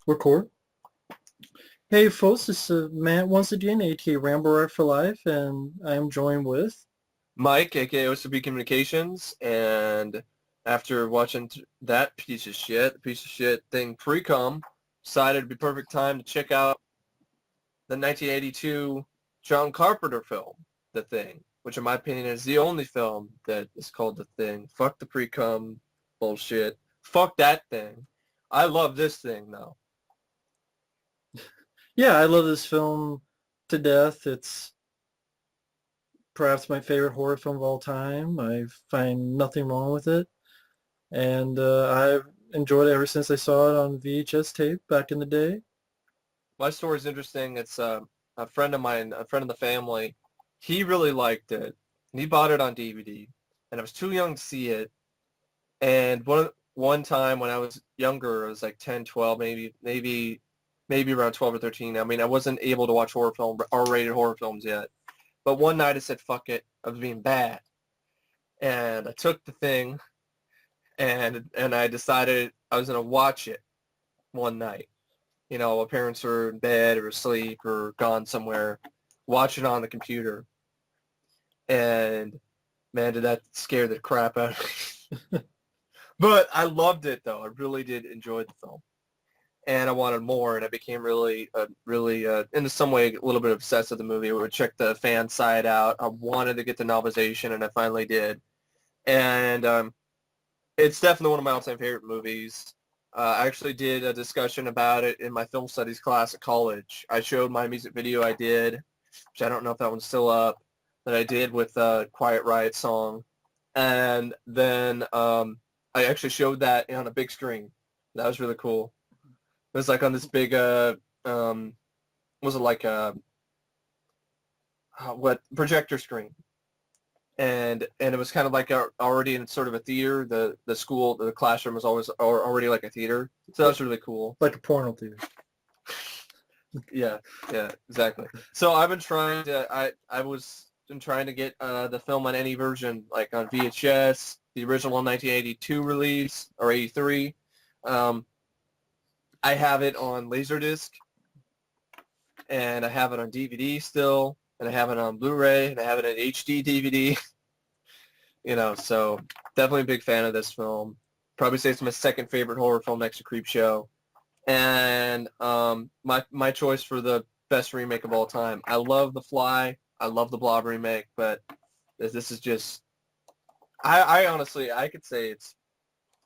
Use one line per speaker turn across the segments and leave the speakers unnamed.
Record. Hey folks, this is Matt once again, aka Rambler for Life, and I am joined with...
Mike, aka OCB Communications, and after watching that piece of shit thing pre-com, decided it'd be perfect time to check out the 1982 John Carpenter film, The Thing, which in my opinion is the only film that is called The Thing. Fuck the pre-com bullshit. Fuck that thing. I love this thing though.
Yeah, I love this film to death. It's perhaps my favorite horror film of all time. I find nothing wrong with it, and I've enjoyed it ever since I saw it on VHS tape back in the day.
My story's interesting. It's a friend of mine, a friend of the family. He really liked it, and he bought it on DVD. And I was too young to see it. And one time when I was younger, I was like 10, 12, maybe around 12 or 13. I mean, I wasn't able to watch R-rated horror films yet. But one night I said, "Fuck it," I was being bad, and I took The Thing, and I decided I was gonna watch it one night. You know, my parents were in bed or asleep or gone somewhere, watch it on the computer. And man, did that scare the crap out of me. But I loved it though. I really did enjoy the film. And I wanted more, and I became really, in some way, a little bit obsessed with the movie. I would check the fan side out. I wanted to get the novelization, and I finally did. And it's definitely one of my all-time favorite movies. I actually did a discussion about it in my film studies class at college. I showed my music video I did, which I don't know if that one's still up, that I did with Quiet Riot song. And then I actually showed that on a big screen. That was really cool. It was like on this big, was it like a, projector screen. And it was kind of like already in sort of a theater. The classroom was already like a theater. So that was really cool.
Like a porno theater.
Yeah, exactly. So I've been trying to, I was been trying to get the film on any version, like on VHS, the original 1982 release, or 83. I have it on Laserdisc, and I have it on DVD still, and I have it on Blu-ray, and I have it on HD DVD. You know, so definitely a big fan of this film. Probably say it's my second favorite horror film next to Creepshow. And my choice for the best remake of all time. I love The Fly. I love the Blob remake, but this is just, I honestly, I could say it's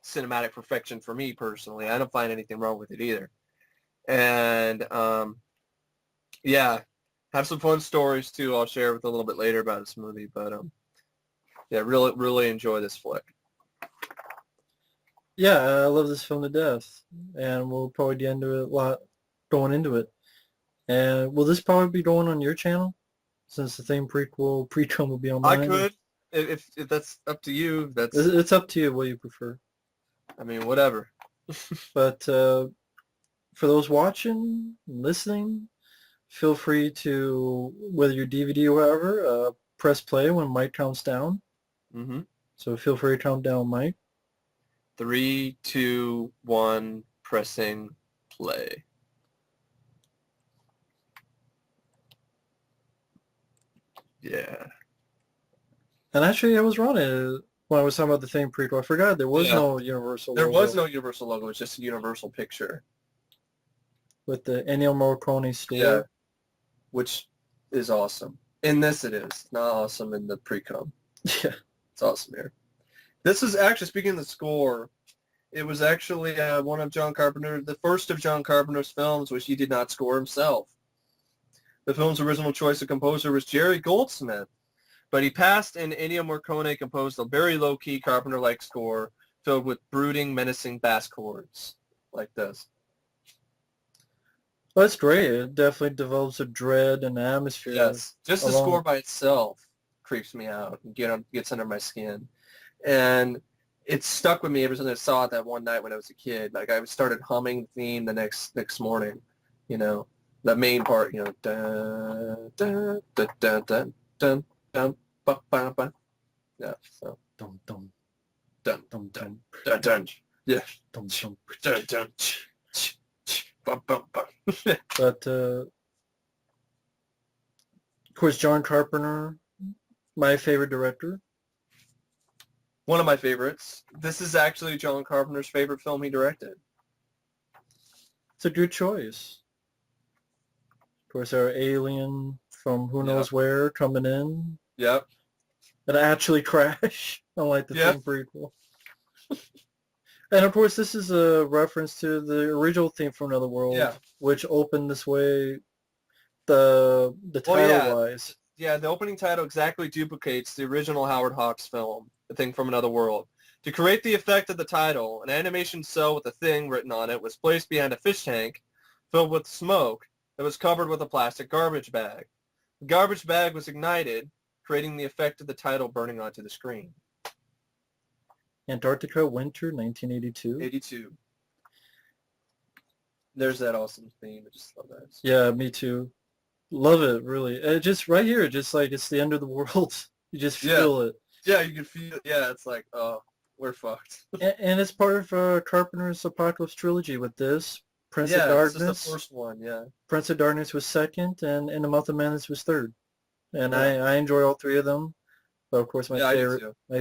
cinematic perfection for me personally. I don't find anything wrong with it either. And yeah, have some fun stories too. I'll share with a little bit later about this movie, but yeah, really enjoy this flick.
Yeah, I love this film to death, and we'll probably get into it a lot going into it. And will this probably be going on your channel, since the theme prequel will be on mine?
I could, if that's up to you.
It's up to you what you prefer.
I mean, whatever.
But for those watching, listening, feel free to, whether you're DVD or whatever, press play when Mike counts down.
Mm-hmm.
So feel free to count down, Mike.
3, 2, 1, pressing play. Yeah.
And actually, I was wrong when I was talking about the theme prequel. I forgot there was no Universal
There
logo.
was no Universal logo. It was just a Universal picture.
With the Ennio Morricone store.
Yeah. Which is awesome. In this it is. Not awesome in the pre-com.
Yeah.
It's awesome here. This is actually, speaking of the score, it was actually one of the first of John Carpenter's films, which he did not score himself. The film's original choice of composer was Jerry Goldsmith, but he passed and Ennio Morricone composed a very low-key Carpenter-like score filled with brooding, menacing bass chords like this.
Well, that's great. It definitely develops a dread and atmosphere.
Yes, just the score by itself creeps me out and gets under my skin. And it stuck with me ever since I saw it that one night when I was a kid. Like, I started humming the theme the next morning, you know, the main part, you know, dun, dun, dun, dun, dun, dun, dun, ba, ba, ba. Yeah, so.
Dum, dum,
dun,
dum, dum,
dun, dun, yeah.
Dum, dum,
dun, dun, Bum, bum, bum.
But of course, John Carpenter, my favorite director.
One of my favorites. This is actually John Carpenter's favorite film he directed.
It's a good choice. Of course, our alien from who knows where coming in.
Yep.
And actually crash, unlike the
Yep.
theme prequel. And of course, this is a reference to the original theme from Another World, which opened this way, the title-wise.
Yeah, the opening title exactly duplicates the original Howard Hawks film, The Thing from Another World. To create the effect of the title, an animation cell with The Thing written on it was placed behind a fish tank filled with smoke that was covered with a plastic garbage bag. The garbage bag was ignited, creating the effect of the title burning onto the screen.
Antarctica, winter, 1982.
82. There's that awesome theme. I just love that.
Yeah, me too. Love it, really. It just right here, just like it's the end of the world. You just feel it.
Yeah, you can feel it. Yeah, it's like, oh, we're fucked.
And it's part of Carpenter's Apocalypse trilogy with this. Prince of
This
Darkness.
is the first one, yeah.
Prince of Darkness was second, and In the Month of Madness was third. And I enjoy all three of them. But of course, my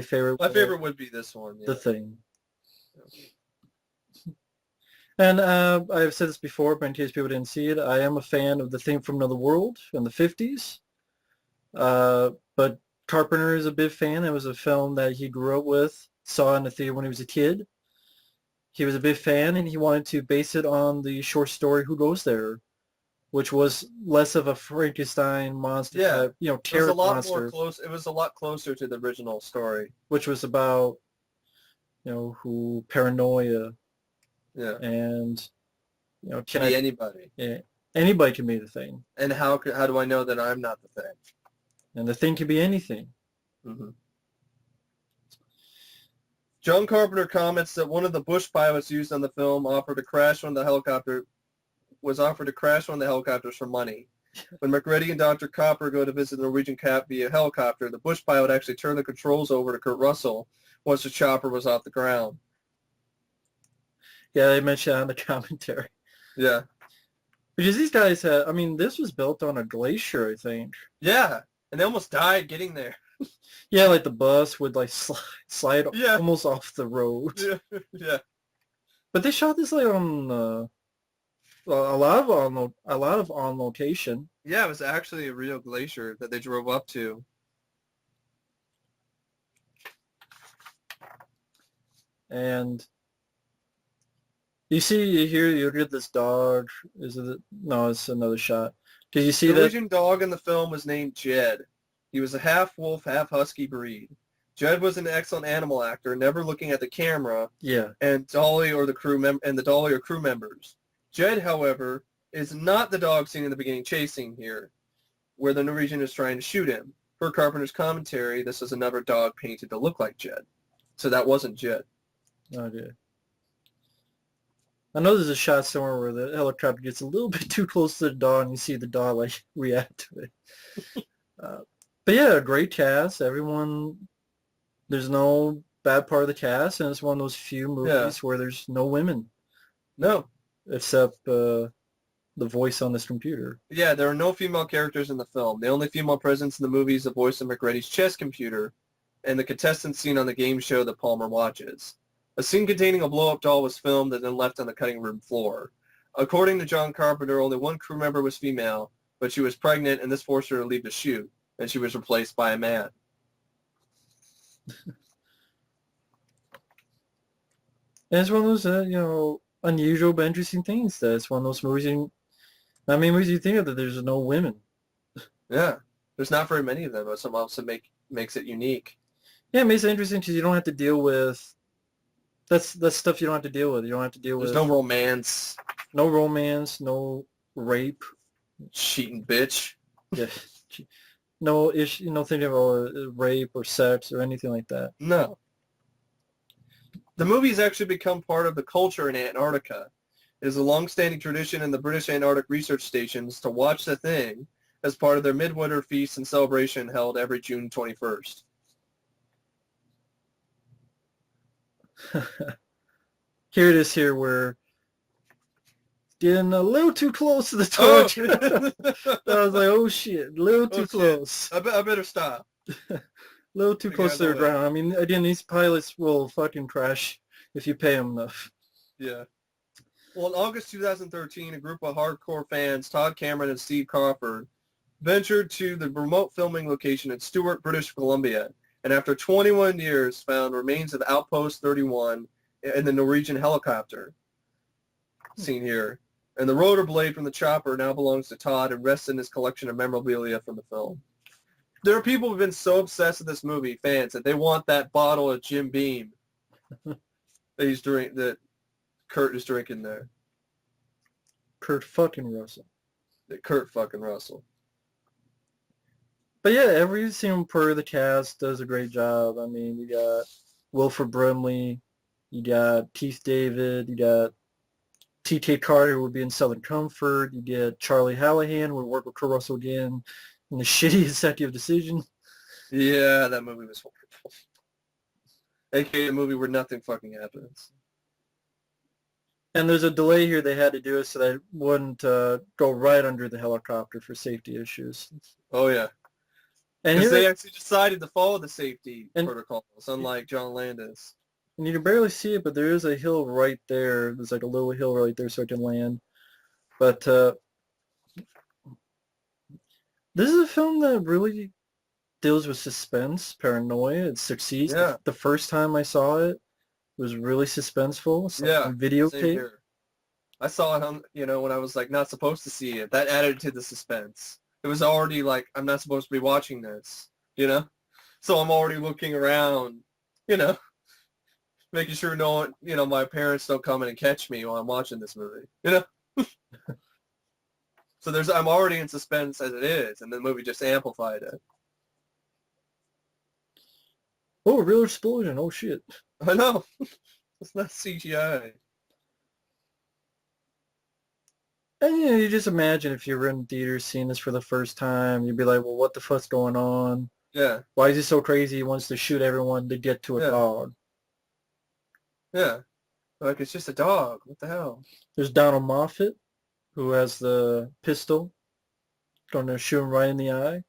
favorite
would be this one.
The Thing. And I've said this before, but in case people didn't see it, I am a fan of The Thing from Another World in the 50s. But Carpenter is a big fan. It was a film that he grew up with, saw in the theater when he was a kid. He was a big fan, and he wanted to base it on the short story Who Goes There, which was less of a Frankenstein monster type, carrot monster.
It was a lot closer to the original story,
which was about, who Paranoia.
Yeah.
And,
can be anybody.
Yeah, anybody can be the Thing.
And how do I know that I'm not the Thing?
And the Thing can be anything.
Mm-hmm. John Carpenter comments that one of the bush pilots used on the film was offered to crash one of the helicopters for money. When McReady and Dr. Copper go to visit the Norwegian cap via helicopter, the bush pilot actually turned the controls over to Kurt Russell once the chopper was off the ground.
Yeah, they mentioned that on the commentary.
Yeah. Because
these guys this was built on a glacier, I think.
Yeah, and they almost died getting there.
Yeah, like the bus would like slide almost off the road.
Yeah.
But they shot this like on a lot of on location.
Yeah, it was actually a real glacier that they drove up to.
And you get this dog. No, it's another shot. Because you see
the Norwegian dog in the film was named Jed. He was a half wolf, half husky breed. Jed was an excellent animal actor, never looking at the camera.
Yeah.
And Dolly or crew members. Jed, however, is not the dog seen in the beginning chasing here, where the Norwegian is trying to shoot him. Per Carpenter's commentary, this is another dog painted to look like Jed. So that wasn't Jed.
Okay. I know there's a shot somewhere where the helicopter gets a little bit too close to the dog and you see the dog like react to it. But yeah, great cast. Everyone, there's no bad part of the cast, and it's one of those few movies where there's no women.
No.
Except the voice on this computer.
Yeah, there are no female characters in the film. The only female presence in the movie is the voice of McReady's chess computer and the contestant scene on the game show that Palmer watches. A scene containing a blow-up doll was filmed and then left on the cutting room floor. According to John Carpenter, only one crew member was female, but she was pregnant, and this forced her to leave the shoot, and she was replaced by a man.
And it's one of those, unusual but interesting things. That it's one of those movies. Not many movies you think of that there's no women.
Yeah, there's not very many of them, but somehow it makes it unique.
Yeah, it makes it interesting because you don't have to deal with. That's stuff you don't have to deal with. You don't have to deal with.
There's no romance.
No romance. No rape.
Cheating bitch.
Yeah. No issue. No thinking about rape or sex or anything like that.
No. The movie's actually become part of the culture in Antarctica. It is a long-standing tradition in the British Antarctic research stations to watch The Thing as part of their midwinter feast and celebration held every June 21st.
Here it is here where getting a little too close to the
Oh!
torture. I was like, oh shit, a little too close.
I better stop.
A little too close to the ground. I mean, again, these pilots will fucking crash if you pay them enough.
Yeah. Well, in August 2013, a group of hardcore fans, Todd Cameron and Steve Crawford, ventured to the remote filming location in Stewart, British Columbia, and after 21 years found remains of Outpost 31 in the Norwegian helicopter seen here. And the rotor blade from the chopper now belongs to Todd and rests in his collection of memorabilia from the film. There are people who've been so obsessed with this movie, fans, that they want that bottle of Jim Beam that Kurt is drinking there.
Kurt fucking Russell.
Kurt fucking Russell.
But yeah, every single per the cast does a great job. I mean, you got Wilford Brimley, you got Keith David, you got T.K. Carter, who would be in Southern Comfort, you get Charlie Hallahan, who would work with Kurt Russell again in The Shitty Executive Decision.
Yeah, that movie was horrible. AKA a movie where nothing fucking happens.
And there's a delay here. They had to do it so that it wouldn't go right under the helicopter for safety issues.
Oh, yeah.
And
because they actually decided to follow the safety protocols, unlike John Landis.
And you can barely see it, but there is a hill right there. There's like a little hill right there so it can land. But this is a film that really deals with suspense, paranoia. It succeeds.
Yeah.
The first time I saw it was really suspenseful. It's like on videotape.
I saw it on, when I was like not supposed to see it. That added to the suspense. It was already like, I'm not supposed to be watching this, So I'm already looking around, making sure no one, my parents don't come in and catch me while I'm watching this movie, So I'm already in suspense as it is, and the movie just amplified it.
Oh, a real explosion. Oh, shit.
I know. It's not CGI.
And you just imagine if you were in theaters seeing this for the first time, you'd be like, well, what the fuck's going on?
Yeah.
Why is he so crazy? He wants to shoot everyone to get to a dog.
Yeah. Like, it's just a dog. What the hell?
There's Donald Moffat, who has the pistol, going to shoot him right in the eye.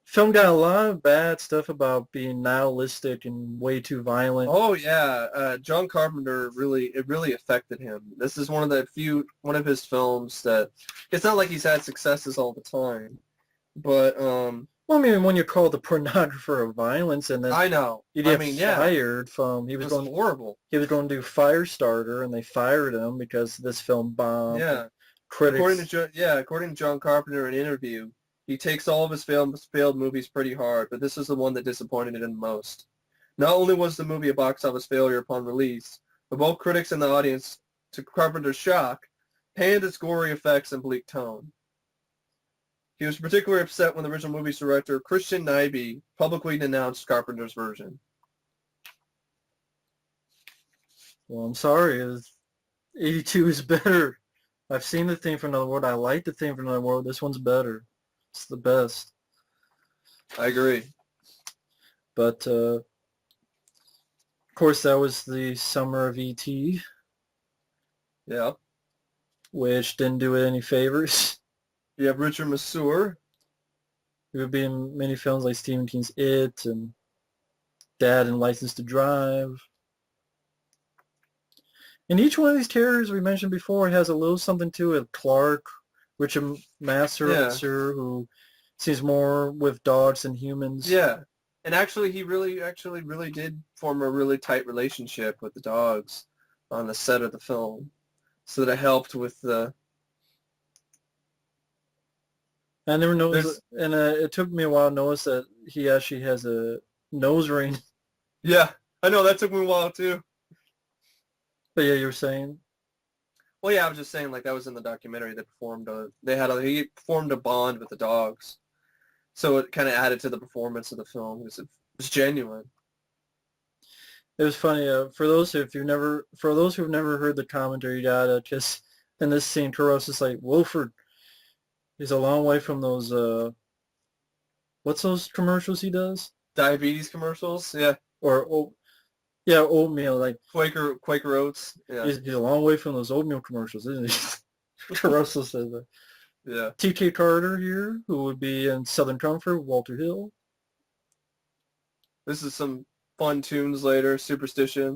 Film got a lot of bad stuff about being nihilistic and way too violent.
Oh yeah, John Carpenter it really affected him. This is one of his films that it's not like he's had successes all the time, but
well, I mean, when you're called the pornographer of violence, and then
I know,
you get fired from he was going
horrible.
He was going to do Firestarter, and they fired him because this film bombed.
Yeah,
critics.
According to John Carpenter in an interview. He takes all of his failed movies pretty hard, but this is the one that disappointed him the most. Not only was the movie a box office failure upon release, but both critics and the audience, to Carpenter's shock, panned its gory effects and bleak tone. He was particularly upset when the original movie's director, Christian Nyby, publicly denounced Carpenter's version.
Well, I'm sorry. 82 is better. I've seen The Thing from Another World. I like The Thing from Another World. This one's better. It's the best.
I agree.
But, of course, that was the summer of E.T.
Yeah.
Which didn't do it any favors.
You have Richard Masur.
He would be in many films like Stephen King's It and Dad and License to Drive. And each one of these characters we mentioned before has a little something to it. Clark, Richard Masur, who seems more with dogs than humans.
Yeah. And actually, he really did form a really tight relationship with the dogs on the set of the film. So that it helped with the...
I never noticed, and it took me a while to notice that he actually has a nose ring.
Yeah, I know, that took me a while too.
But yeah, you were saying?
Well, yeah, I was just saying, like, that was in the documentary. He formed a bond with the dogs, so it kind of added to the performance of the film because it was genuine.
It was funny. For those who've never heard the commentary, you gotta just in this scene, Kuros is like, Wilford is a long way from those. What's those commercials he does?
Diabetes commercials, yeah.
Or Yeah, oatmeal. Like
Quaker Oats. Yeah,
he's a long way from those oatmeal commercials, isn't he? Russell says that.
yeah.
T.K. Carter here, who would be in Southern Comfort, Walter Hill.
This is some fun tunes later. Superstitious.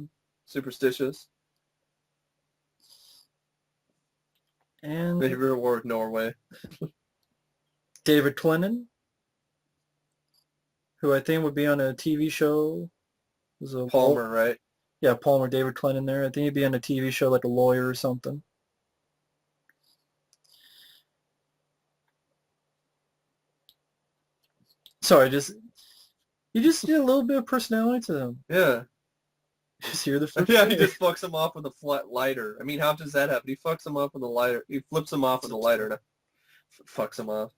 And
Favorite word, Norway.
David Clennon, who I think would be on a TV show.
Palmer, right?
Yeah, Palmer, David Clennon there. I think he'd be on a TV show like a lawyer or something. Sorry, you just need a little bit of personality to them.
Yeah.
Just hear the first
Yeah, he
thing.
just fucks him off with a flat lighter. I mean, how does that happen? He fucks him off with a lighter. He flips him off with a lighter and fucks him off.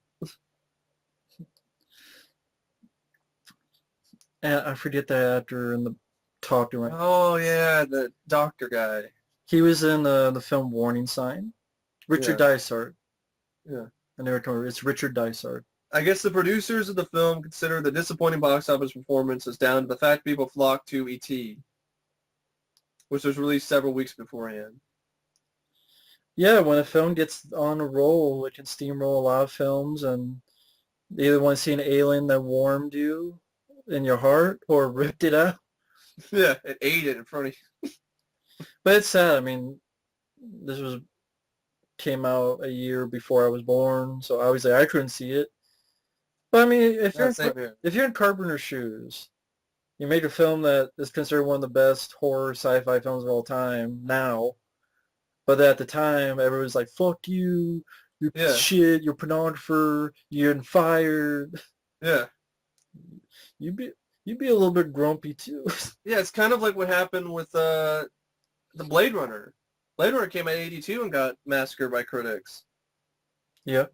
And I forget the actor in the talking right.
Oh yeah, the doctor guy.
He was in the film Warning Sign. Richard Dysart.
Yeah.
I never told you. It's Richard Dysart.
I guess the producers of the film consider the disappointing box office performance as down to the fact people flocked to E.T., which was released several weeks beforehand.
Yeah, when a film gets on a roll, it can steamroll a lot of films, and you either want to see an alien that warmed you in your heart or ripped it out.
Yeah, it ate it in front of you.
But it's sad. I mean, came out a year before I was born, so obviously I couldn't see it. But I mean, if you're in Carpenter's shoes, you made a film that is considered one of the best horror sci-fi films of all time now. But at the time, everyone's like, "Fuck you, you're shit, you're pornographer, you're getting fired."
Yeah.
You'd be a little bit grumpy too.
Yeah, it's kind of like what happened with the Blade Runner. Blade Runner came out in '82 and got massacred by critics.
Yeah.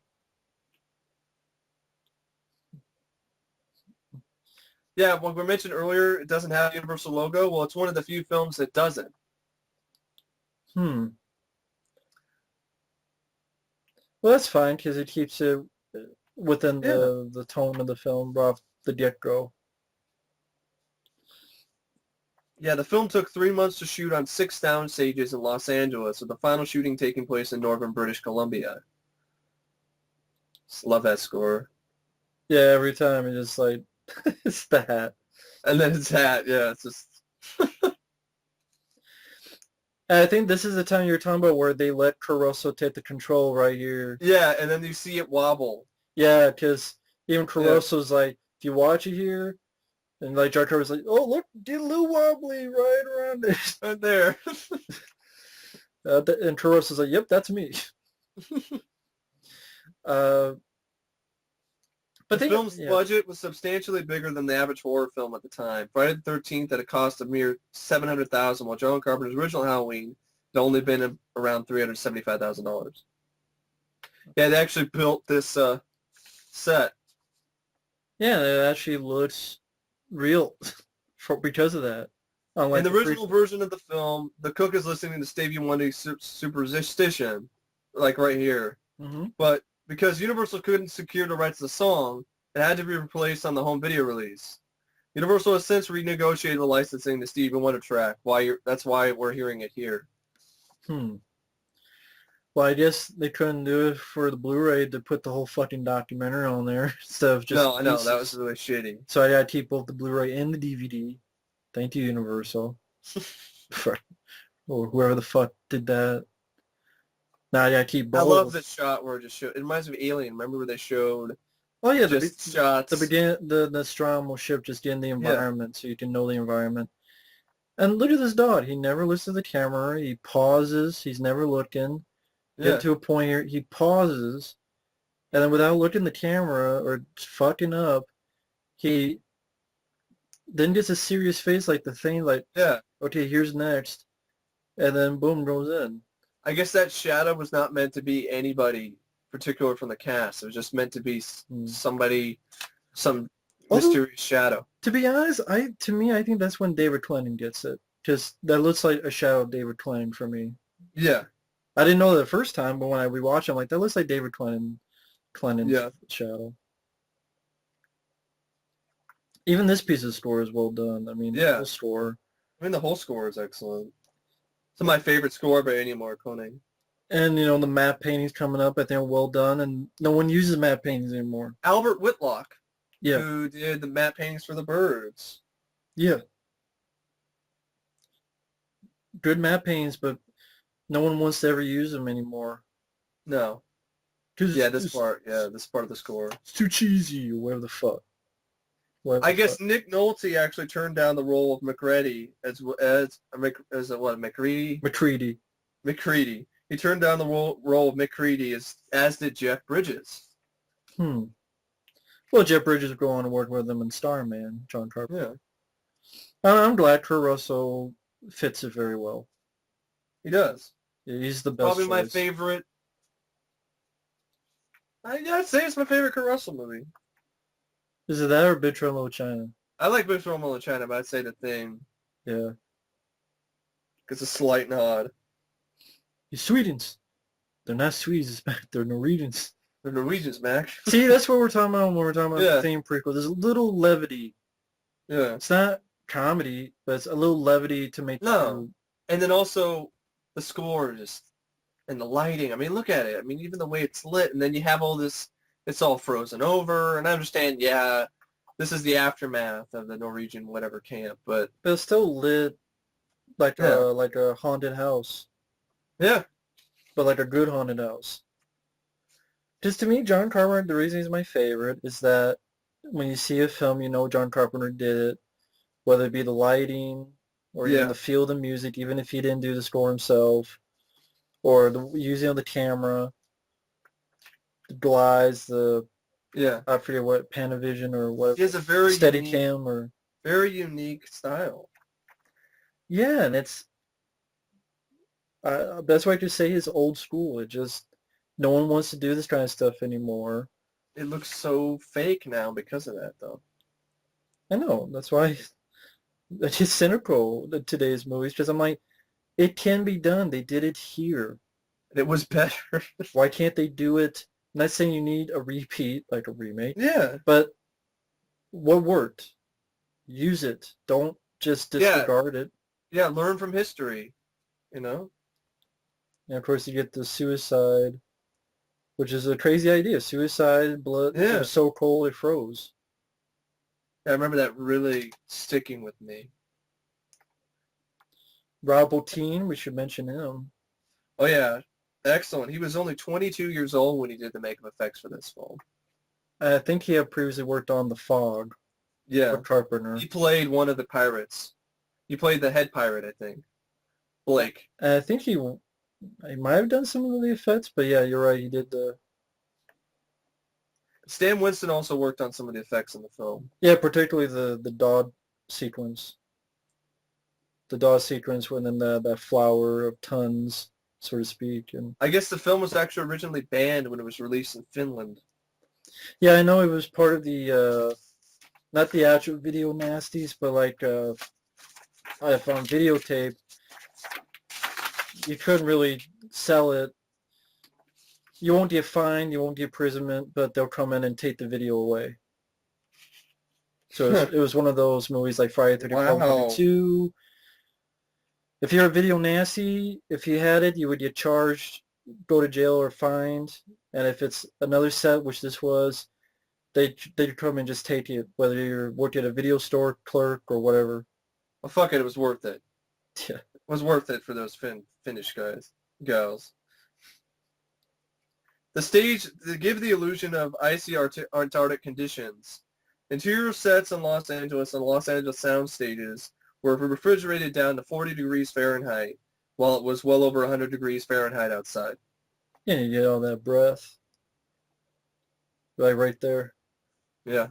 Yeah, what we mentioned earlier, it doesn't have a Universal logo. Well, it's one of the few films that doesn't.
Well, that's fine because it keeps it within the tone of the film off the get-go.
Yeah, the film took 3 months to shoot on 6 sound stages in Los Angeles, with the final shooting taking place in northern British Columbia. Just love that score.
Yeah, every time it's just like, it's the hat.
And then his hat, yeah, it's just...
And I think this is the time you're talking about where they let Caruso take the control right here.
Yeah, and then you see it wobble.
Yeah, because even Caruso's like, if you watch it here, and like John Carpenter's like, oh, look, get a little wobbly right around there.
Right there.
And Caruso's like, yep, that's me.
But the film's budget was substantially bigger than the average horror film at the time. Friday the 13th had a cost of mere $700,000, while John Carpenter's original Halloween had only been around $375,000. Yeah, they actually built this set.
Yeah, it actually looks real because of that.
In the original version of the film, the cook is listening to Stevie Wonder's Superstition, like right here.
Mm-hmm.
But because Universal couldn't secure the rights to the song, it had to be replaced on the home video release. Universal has since renegotiated the licensing to Stevie Wonder track. That's why we're hearing it here.
Well, I guess they couldn't do it for the Blu-ray to put the whole fucking documentary on there instead of just...
No, I know, that was really shitty.
So I gotta keep both the Blu-ray and the DVD. Thank you, Universal. Or whoever the fuck did that. Now I gotta keep both.
I love this shot where it just showed... It reminds me of Alien. Remember where they showed...
Oh yeah,
just shots.
The beginning, the Nostromo ship just getting the environment, so you can know the environment. And look at this dog. He never looks at the camera. He pauses. He's never looking. Get to a point here. He pauses, and then without looking at the camera or fucking up, he then gets a serious face, like the thing, like, okay, here's next, and then boom, goes in.
I guess that shadow was not meant to be anybody particular from the cast. It was just meant to be somebody, some mysterious shadow.
To be honest, I think that's when David Clennon gets it, because that looks like a shadow of David Clennon for me.
Yeah.
I didn't know that the first time, but when I rewatched it, I'm like, that looks like David Clennon's shadow. Even this piece of score is well done. I mean, the whole score.
I mean, the whole score is excellent. It's my favorite score by Ennio Morricone.
And, the matte paintings coming up, I think are well done, and no one uses matte paintings anymore.
Albert Whitlock,
Yeah,
who did the matte paintings for the birds.
yeah. Good matte paintings, but no one wants to ever use them anymore.
No.
Because
Yeah, this part of the score.
it's too cheesy, or whatever the fuck.
I guess Nick Nolte actually turned down the role of McCready as McCready?
McCready.
McCready. He turned down the role of McCready as did Jeff Bridges.
Well, Jeff Bridges will go on to work with him in Starman, John Carpenter.
Yeah.
I'm glad Kurt Russell fits it very well.
He does.
He's the best
Probably my
choice.
favorite. I'd say it's my favorite Kurt Russell movie.
Is it that or Big Trouble in Little China?
I like Big Trouble in Little China, but I'd say The Thing.
Yeah.
It's a slight nod.
He's Swedes. They're not Swedes, they're Norwegians.
The Norwegians, Mac.
See, that's what we're talking about when we're talking about
Yeah.
the theme prequel. There's a little levity.
Yeah.
It's not comedy, but it's a little levity to make
No. And then also the score and the lighting. I mean, look at it. I mean, even the way it's lit, and then you have all this, it's all frozen over, and I understand, yeah, this is the aftermath of the Norwegian whatever camp, but
it's still lit like a haunted house,
yeah,
but like a good haunted house. Just to me, John Carpenter, the reason he's my favorite is that when you see a film, you know John Carpenter did it, whether it be the lighting or even the feel of the music, even if he didn't do the score himself, or the using of the camera, the glides, I forget what, Panavision or what,
he has a very
Steadicam or...
very unique style.
Yeah, and it's... that's why I just say it's old school. It just... No one wants to do this kind of stuff anymore.
It looks so fake now because of that, though.
I know. That's why it's just cynical, today's movies, because I'm like, it can be done. They did it here.
And it was better.
Why can't they do it? I'm not saying you need a repeat, like a remake.
Yeah.
But what worked? Use it. Don't just disregard it.
Yeah, learn from history, you know?
And of course you get the suicide, which is a crazy idea. Suicide, blood, it was so cold it froze.
I remember that really sticking with me.
Rob Bottin, we should mention him.
Oh, yeah. Excellent. He was only 22 years old when he did the makeup effects for this film.
I think he had previously worked on The Fog.
Yeah.
With Carpenter.
He played one of the pirates. He played the head pirate, I think. Blake.
I think he might have done some of the effects, but yeah, you're right. He did the...
Stan Winston also worked on some of the effects in the film.
Yeah, particularly the dog sequence. The dog sequence within that flower of tons, so to speak. And
I guess the film was actually originally banned when it was released in Finland.
Yeah, I know it was part of the, not the actual video nasties, but like, if on videotape, you couldn't really sell it. You won't get fined, you won't get imprisonment, but they'll come in and take the video away. So it was one of those movies like Friday the 13th,
Wow.
2. If you're a video nasty, if you had it, you would get charged, go to jail or fined. And if it's another set, which this was, they'd come and just take it, whether you're working at a video store clerk or whatever.
Well, fuck it, it was worth it.
Yeah.
It was worth it for those Finnish gals. The stage, to give the illusion of icy Antarctic conditions, interior sets in Los Angeles and Los Angeles sound stages were refrigerated down to 40 degrees Fahrenheit, while it was well over 100 degrees Fahrenheit outside.
Yeah, you get all that breath. Like right there.
Yeah.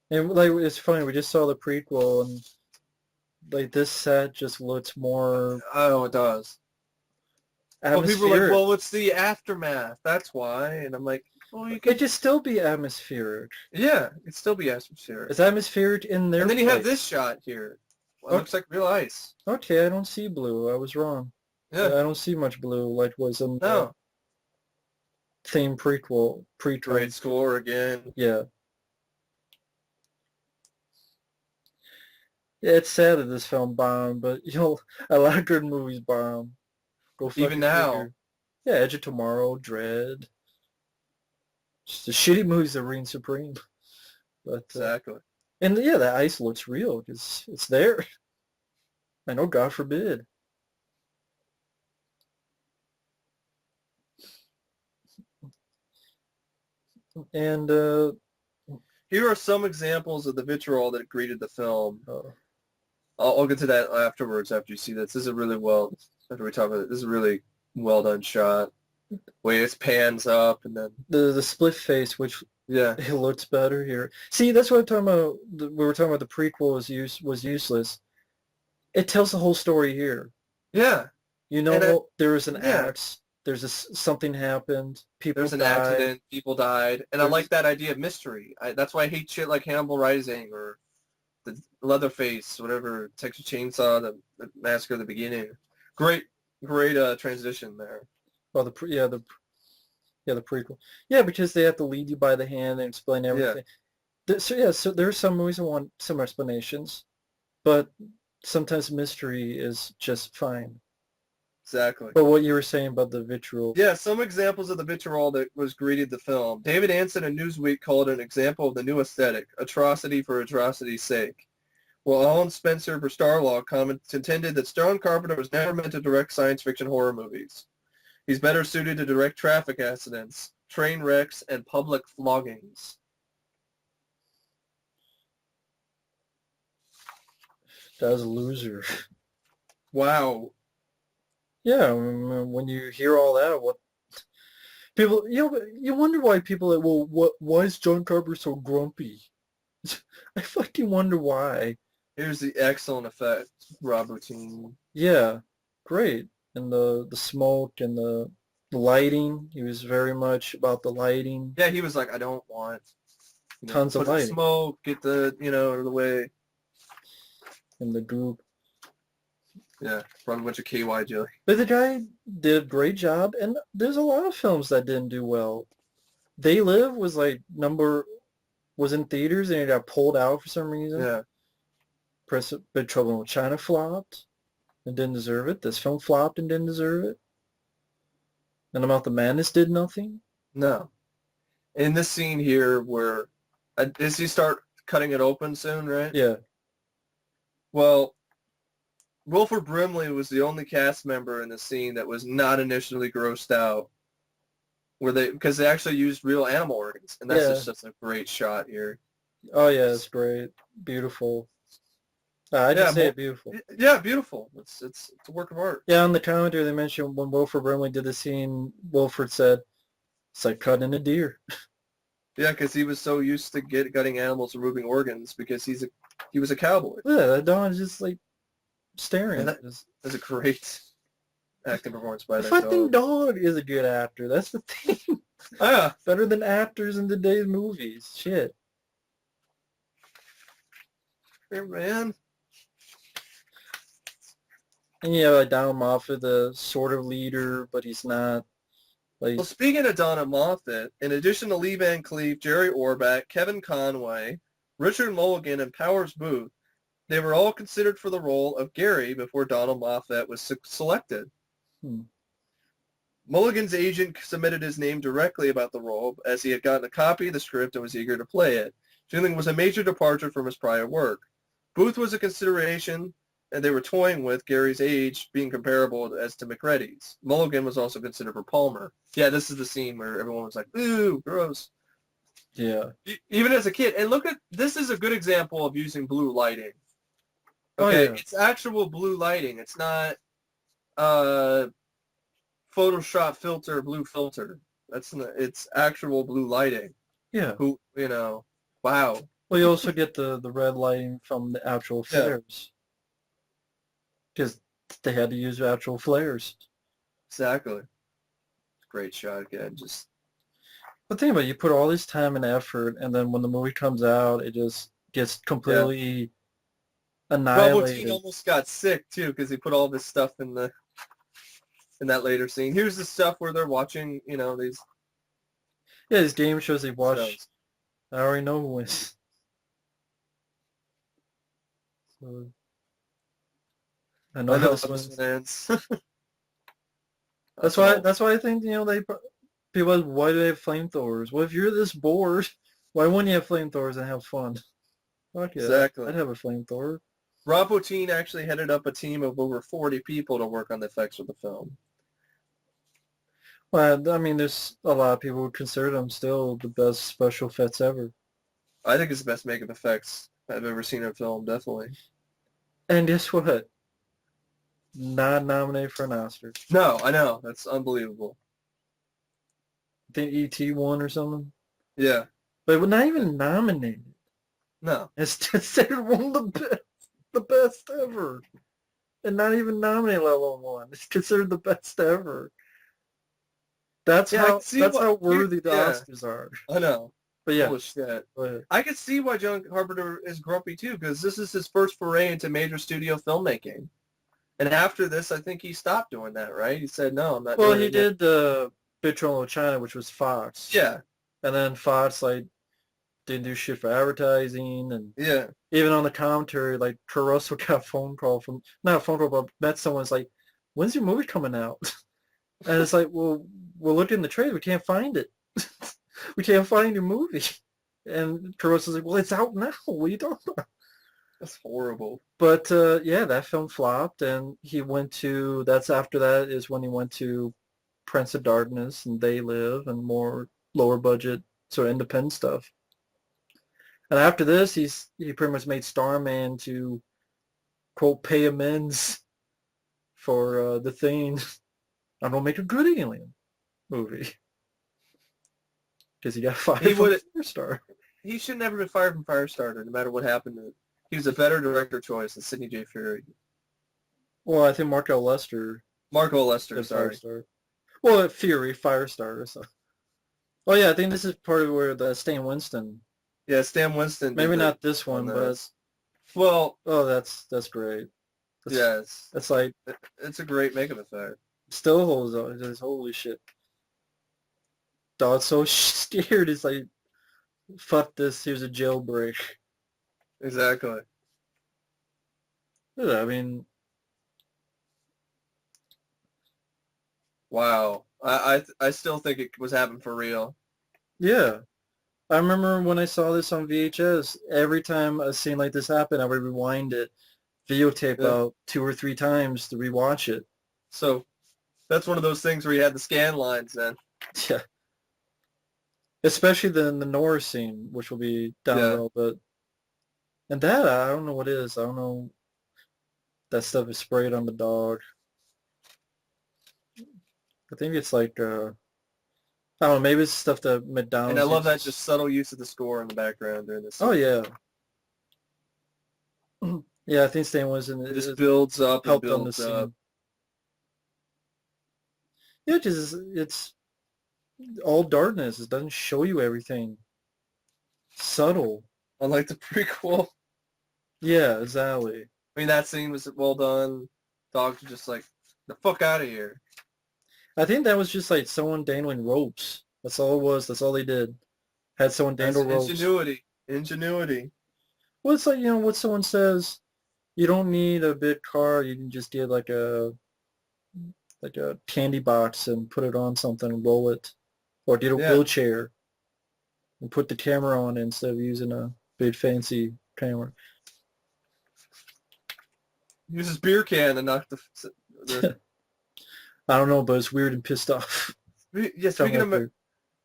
And like it's funny, we just saw the prequel and like this set just looks more
Oh, it does. Well,
atmospheric.
people are like, well, it's the aftermath. That's why. And I'm like, well, you
It
could
could still be atmospheric.
Yeah, it'd still be atmospheric.
It's atmospheric in there.
And then you have this shot here. Well, it looks like real ice.
Okay, I don't see blue. I was wrong.
Yeah.
I don't see much blue like was in the
No.
theme prequel.
Great score again.
Yeah. Yeah, it's sad that this film bombed, but a lot of good movies bomb. Go
Even
fucking
now.
figure. Yeah, Edge of Tomorrow, Dread. Just the shitty movies that reign supreme. But
Exactly.
and yeah, that ice looks real because it's there. I know, God forbid. And
Here are some examples of the vitriol that greeted the film.
uh,
I'll get to that afterwards after you see this. This is really well, after we talk about it, this is a really well done shot. Way it pans up and then,
the split face, which
yeah.
it looks better here. See, that's what I'm talking about. We were talking about the prequel was useless. It tells the whole story here.
Yeah.
You
And
know, there was an
yeah,
axe. Something happened. People
there's an
died.
accident, people died. And I like
There's
that idea of mystery. That's why I hate shit like Hannibal Rising or the Leatherface, whatever, Texas Chainsaw, the massacre at the beginning. Great, great transition there.
well, the prequel. Yeah, because they have to lead you by the hand and explain
Yeah,
everything. So yeah, so there are some movies that want some explanations, but sometimes mystery is just fine.
exactly.
But what you were saying about the vitriol,
Yeah, some examples of the vitriol that was greeted the film. David Anson in Newsweek called it an example of the new aesthetic, atrocity for atrocity's sake. While Alan Spencer for Starlog contended that John Carpenter was never meant to direct science fiction horror movies. He's better suited to direct traffic accidents, train wrecks, and public floggings.
that was a loser.
Wow.
Yeah, when you hear all that, what people, you wonder why people are, well, why is John Carpenter so grumpy? I fucking wonder why.
Here's the excellent effect, Rob Bottin.
Yeah, great. And the smoke and the lighting, he was very much about the lighting.
Yeah, he was like, I don't want,
Tons of
put the
lighting
smoke, get the, out of the way.
and the goop.
Yeah, run a bunch of KY jelly.
But the guy did a great job, and there's a lot of films that didn't do well. They Live was in theaters and it got pulled out for some reason.
Yeah.
Big Trouble in China flopped and didn't deserve it. This film flopped and didn't deserve it. And About the Madness did nothing.
No. In this scene here where, does he start cutting it open soon, right?
Yeah,
Well, Wilford Brimley was the only cast member in the scene that was not initially grossed out, because they actually used real animal organs, and that's
yeah.
just such a great shot here.
Oh yeah, it's great, beautiful. I
Yeah,
just say it beautiful.
yeah, beautiful. It's a work of art.
Yeah, on the commentary they mentioned when Wilford Brimley did the scene, Wilford said, "It's like cutting a deer."
Yeah, because he was so used to gutting animals and removing organs because he was a cowboy.
Yeah, that dog is just like staring.
And that's a great acting performance by
The
that
fucking
dog.
dog is a good actor. That's the thing.
Yeah,
Better than actors in today's movies. Shit.
hey, man.
And yeah, like Donald Moffat, the sort of leader, but he's not. Like,
Well, speaking of Donna Moffat, in addition to Lee Van Cleef, Jerry Orbach, Kevin Conway, Richard Mulligan, and Powers Booth, they were all considered for the role of Gary before Donald Moffat was selected.
hmm.
Mulligan's agent submitted his name directly about the role as he had gotten a copy of the script and was eager to play it, feeling it was a major departure from his prior work. Booth was a consideration, and they were toying with Gary's age being comparable as to McReady's. Mulligan was also considered for Palmer. Yeah, this is the scene where everyone was like, ooh, gross.
Yeah.
Even as a kid. And this is a good example of using blue lighting.
Oh,
Okay,
yeah.
it's actual blue lighting. It's not Photoshop filter, blue filter. It's actual blue lighting.
Yeah.
Wow.
Well, you also get the red lighting from the actual
Yeah.
flares. Because they had to use actual flares.
Exactly. Great shot again. Just
But think about it, you put all this time and effort, and then when the movie comes out, it just gets completely
Well,
annihilated.
Bottin almost got sick too because he put all this stuff in that later scene. Here's the stuff where they're watching, these
Yeah, these game shows they watch,
shows.
I already know who wins. So, I know
I
how
know
this
how this
one.
one ends.
That's why. That's why I think they people. Why do they have flamethrowers? Well, if you're this bored, why wouldn't you have flamethrowers and have fun? Fuck yeah,
Exactly.
I'd have a flamethrower.
Rob Bottin actually headed up a team of over 40 people to work on the effects of the film.
Well, I mean, there's a lot of people who consider them still the best special effects ever.
I think it's the best makeup effects I've ever seen in a film, definitely.
And guess what? Not nominated for an Oscar.
No, I know. That's unbelievable.
I think E.T. won or something,
Yeah.
but not even nominated.
No.
It's considered one of the best ever, and not even nominated, let alone one. It's considered the best ever. That's
Yeah, I can
how
see
that's
what
how
here.
worthy the
Yeah,
Oscars are.
I know.
But yeah,
Holy shit.
go ahead.
I can see why John Carpenter is grumpy too, because this is his first foray into major studio filmmaking. And after this, I think he stopped doing that, right? He said, no, I'm not
Well,
doing
he
it again.
did Big Trouble in China, which was Fox,
Yeah,
and then Fox didn't do shit for advertising, and
yeah.
even on the commentary, like Caruso got a phone call from not a phone call, but met someone's like, "When's your movie coming out?" And it's like, "Well, we're looking in the trailer, we can't find it. We can't find your movie." And Caruso's like, "Well, it's out now. What are you talking about?"
That's horrible.
But yeah, that film flopped, and he went to. That's after that is when he went to Prince of Darkness and They Live and more lower budget sort of independent stuff. And after this, he pretty much made Starman to quote pay amends for the thing. I'm gonna make a good alien movie because he got
He
fired from
would.
Firestar.
He should never been fired from Firestarter, no matter what happened to it. He was a better director choice than Sidney J. Fury.
Well, I think Mark L. Lester
Marco Lester,
did
sorry.
Firestar. Well, Fury, Firestar. So. Oh yeah, I think this is part of where the Stan Winston.
Yeah, Stan Winston did
Maybe
the
not this
on
one, but
this. Well,
oh, that's great. That's
yeah,
that's like
it's a great makeup effect.
still holds up. It's just, holy shit. Dog's so scared. It's like fuck this. Here's a jailbreak.
Exactly.
Yeah, I mean,
Wow. I still think it was happening for real.
yeah. I remember when I saw this on VHS, every time a scene like this happened, I would rewind it, videotape
Yeah.
out 2 or 3 times to rewatch it.
So that's one of those things where you had the scan lines then.
Yeah. Especially the Norris scene, which will be down the
Yeah.
road. But and that I don't know what it is. I don't know. That stuff is sprayed on the dog. I think it's like I don't know. Maybe it's stuff that
And I
McDonald's
love that
uses.
just subtle use of the score in the background during this
Oh
scene.
yeah, yeah. I think Stan
It just
it
builds up and
helped on the
builds up.
scene. Yeah, because it's all darkness. It doesn't show you everything. Subtle.
Unlike the prequel.
Yeah, exactly.
I mean, that scene was well done. Dogs are just like, the fuck out of here.
I think that was just like someone dangling ropes. That's all it was. That's all they did. Had someone
That's
dangle ropes.
ingenuity. Ingenuity.
Well, it's like, what someone says, you don't need a big car. You can just get like a candy box and put it on something and roll it. Or get a
Yeah.
wheelchair and put the camera on it instead of using a big fancy camera.
Uses beer can to knock the
I don't know, but it's weird and pissed off.
yeah,
Coming up here.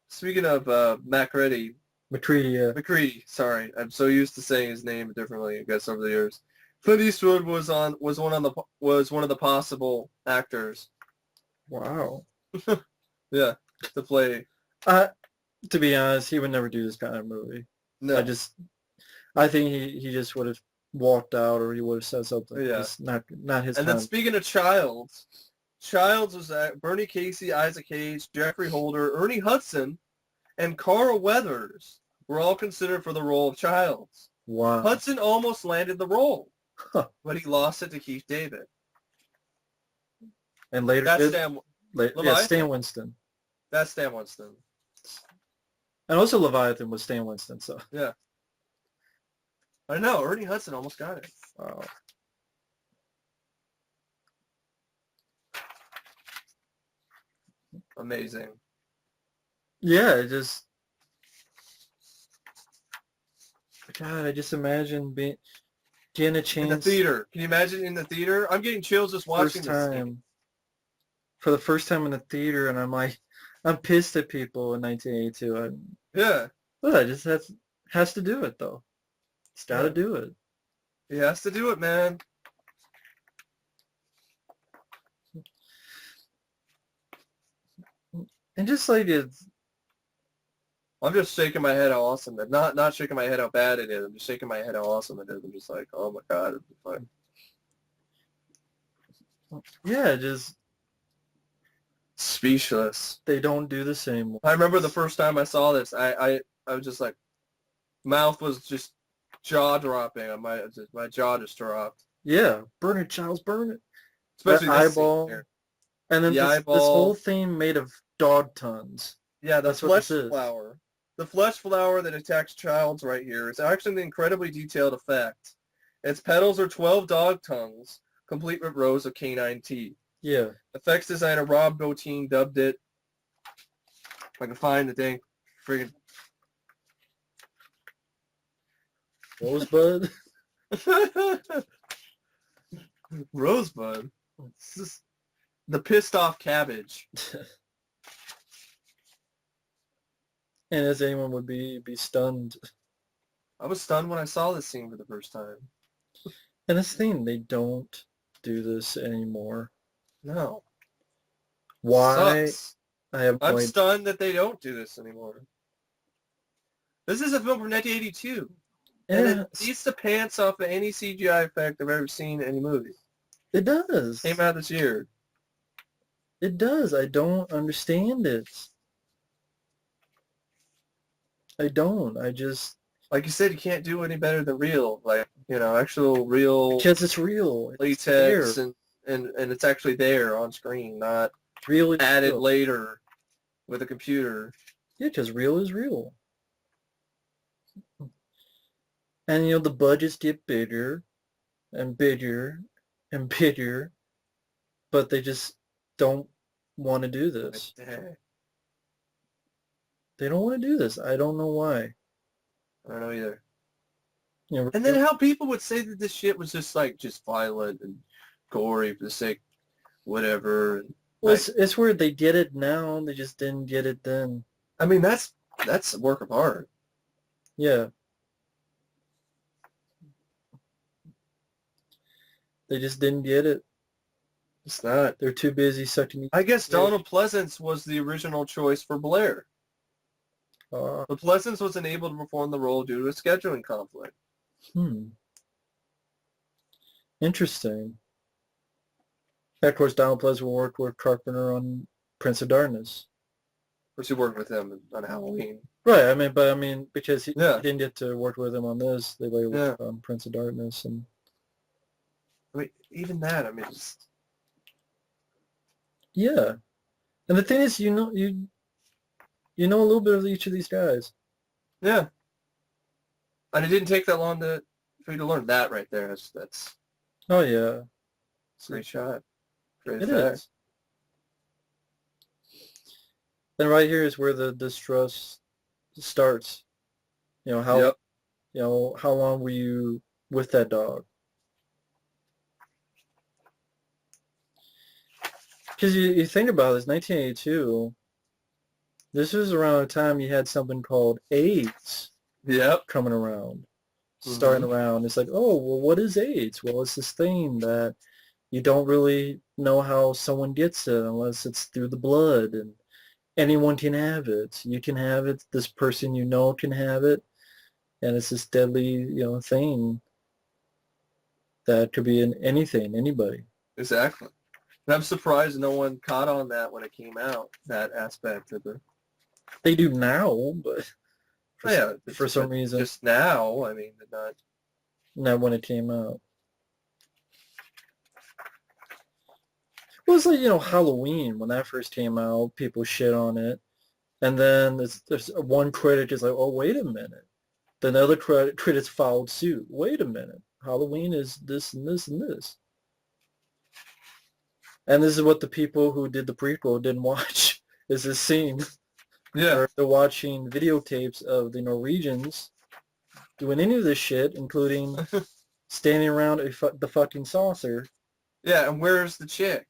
speaking of Macready,
McCready, yeah.
McCready, sorry. I'm so used to saying his name differently, I guess, over the years. Clint Eastwood was one of the possible actors.
Wow.
Yeah, to play.
Uh, to be honest, he would never do this kind of movie.
No.
I think he just would have walked out or he would have said something.
Yeah.
It's not his
And
time.
then speaking of Childs, Childs was Bernie Casey, Isaac Hayes, Jeffrey Holder, Ernie Hudson, and Carl Weathers were all considered for the role of Childs.
Wow.
Hudson almost landed the role,
Huh.
but he lost it to Keith David.
And later,
That's Stan
Stan Winston.
That's Stan Winston.
And also Leviathan was Stan Winston, so.
Yeah. I know, Ernie Hudson almost got it.
Wow.
amazing.
Yeah, it just, God, I just imagine getting a
In the
chance
theater. Can you imagine in the theater? I'm getting chills just watching
first
this scene.
time, for the first time in the theater, and I'm like, I'm pissed at people in 1982.
Yeah.
Well, I just has to do it though. It's got to
Yeah.
do it.
He has to do it, man.
And just like it's,
I'm just shaking my head how awesome that not shaking my head how bad it is. I'm just shaking my head how awesome it is. I'm just like, oh my god, it's like
yeah, just
speechless.
they don't do the same.
I remember the first time I saw this, I was just like, mouth was just jaw dropping. My jaw just dropped.
Yeah, burn it, Charles, burn it. That
Especially this scene
eyeball,
here.
and then
The
this whole
eyeball.
thing made of dog tons.
Yeah, the
That's what this
flesh
is.
flower. The flesh flower that attacks Childs right here is actually an incredibly detailed effect. Its petals are 12 dog tongues, complete with rows of canine teeth.
Yeah.
Effects designer Rob Bottin dubbed it, if I can find the dang friggin'
Rosebud.
Rosebud. It's just the pissed off cabbage.
And as anyone would be stunned.
I was stunned when I saw this scene for the first time.
And this thing, they don't do this anymore.
No.
Why?
Sucks.
I have
I'm
no idea.
stunned that they don't do this anymore. This is a film from 1982. And it beats the pants off of any CGI effect I've ever seen in any movie.
It does.
Came out this year.
It does. I don't understand it. I don't. I just...
Like you said, you can't do any better than real. Like, actual real
Because it's real. It's
latex
there.
and it's actually there on screen, not
Real is
added
real.
later with a computer.
Yeah, because real is real. And, the budgets get bigger and bigger and bigger, but they just don't want to do this.
Like,
They don't want to do this. I don't know why.
I don't know either.
You know,
And then how people would say that this shit was just violent and gory for the sake whatever. And,
well, it's weird. They get it now. They just didn't get it then.
I mean, that's a work of art.
Yeah. They just didn't get it.
It's not.
They're too busy sucking.
I guess Donald Pleasance was the original choice for Blair. But Pleasance was unable to perform the role due to a scheduling conflict.
Interesting. Of course, Donald Pleasance worked with Carpenter on Prince of Darkness.
Of course, he worked with him on Halloween.
Right. I mean, because he didn't get to work with him on this, they later worked on Prince of Darkness, and
I mean, even that. I mean, just...
yeah. And the thing is, you know a little bit of each of these guys.
Yeah. And it didn't take that long for you to learn that right there. That's
Oh yeah.
great shot. Great
It
effect.
is. And right here is where the distrust starts. How how long were you with that dog? Because you think about this, 1982, this was around the time you had something called AIDS coming around, starting around. It's like, oh, well, what is AIDS? Well, it's this thing that you don't really know how someone gets it unless it's through the blood, and anyone can have it. You can have it. This person you know can have it, and it's this deadly, thing that could be in anything, anybody.
Exactly. And I'm surprised no one caught on that when it came out, that aspect of it.
They do now, but for some reason.
Just now, I mean,
not when it came out. It was like, Halloween, when that first came out, people shit on it. And then there's one critic is like, oh, wait a minute. Then the other critics followed suit. Wait a minute. Halloween is this and this and this. And this is what the people who did the prequel didn't watch. is this scene
Yeah.
where they're watching videotapes of the Norwegians doing any of this shit, including standing around the fucking saucer.
Yeah, and where's the chick?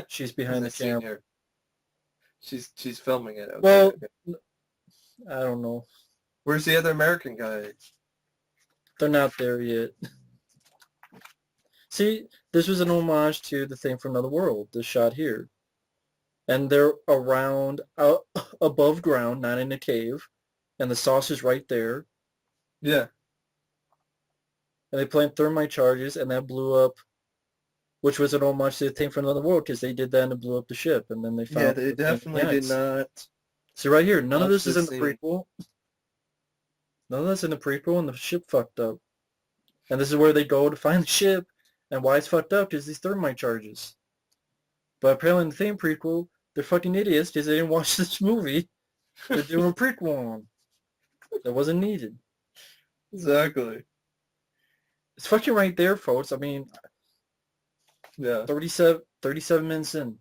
She's
In
behind the
this scene
camera.
here. She's filming it. Okay,
Well,
okay.
I don't know.
Where's the other American guy?
They're not there yet. See, this was an homage to the thing from Another World, this shot here. And they're around, above ground, not in a cave. And the saucer's right there.
Yeah.
And they plant thermite charges, and that blew up, which was an homage to the thing from Another World, because they did that and it blew up the ship. And then they found
Yeah, they
the thing in the
definitely did
ice.
not.
See, right here, none of
watch
this is in
this
the
scene.
prequel. None of that's in the prequel, and the ship fucked up. And this is where they go to find the ship, and why it's fucked up is these thermite charges. But apparently in the same prequel, they're fucking idiots because they didn't watch this movie. They're doing a prequel on. That wasn't needed.
Exactly.
It's fucking right there, folks. I mean,
Yeah.
37 minutes in.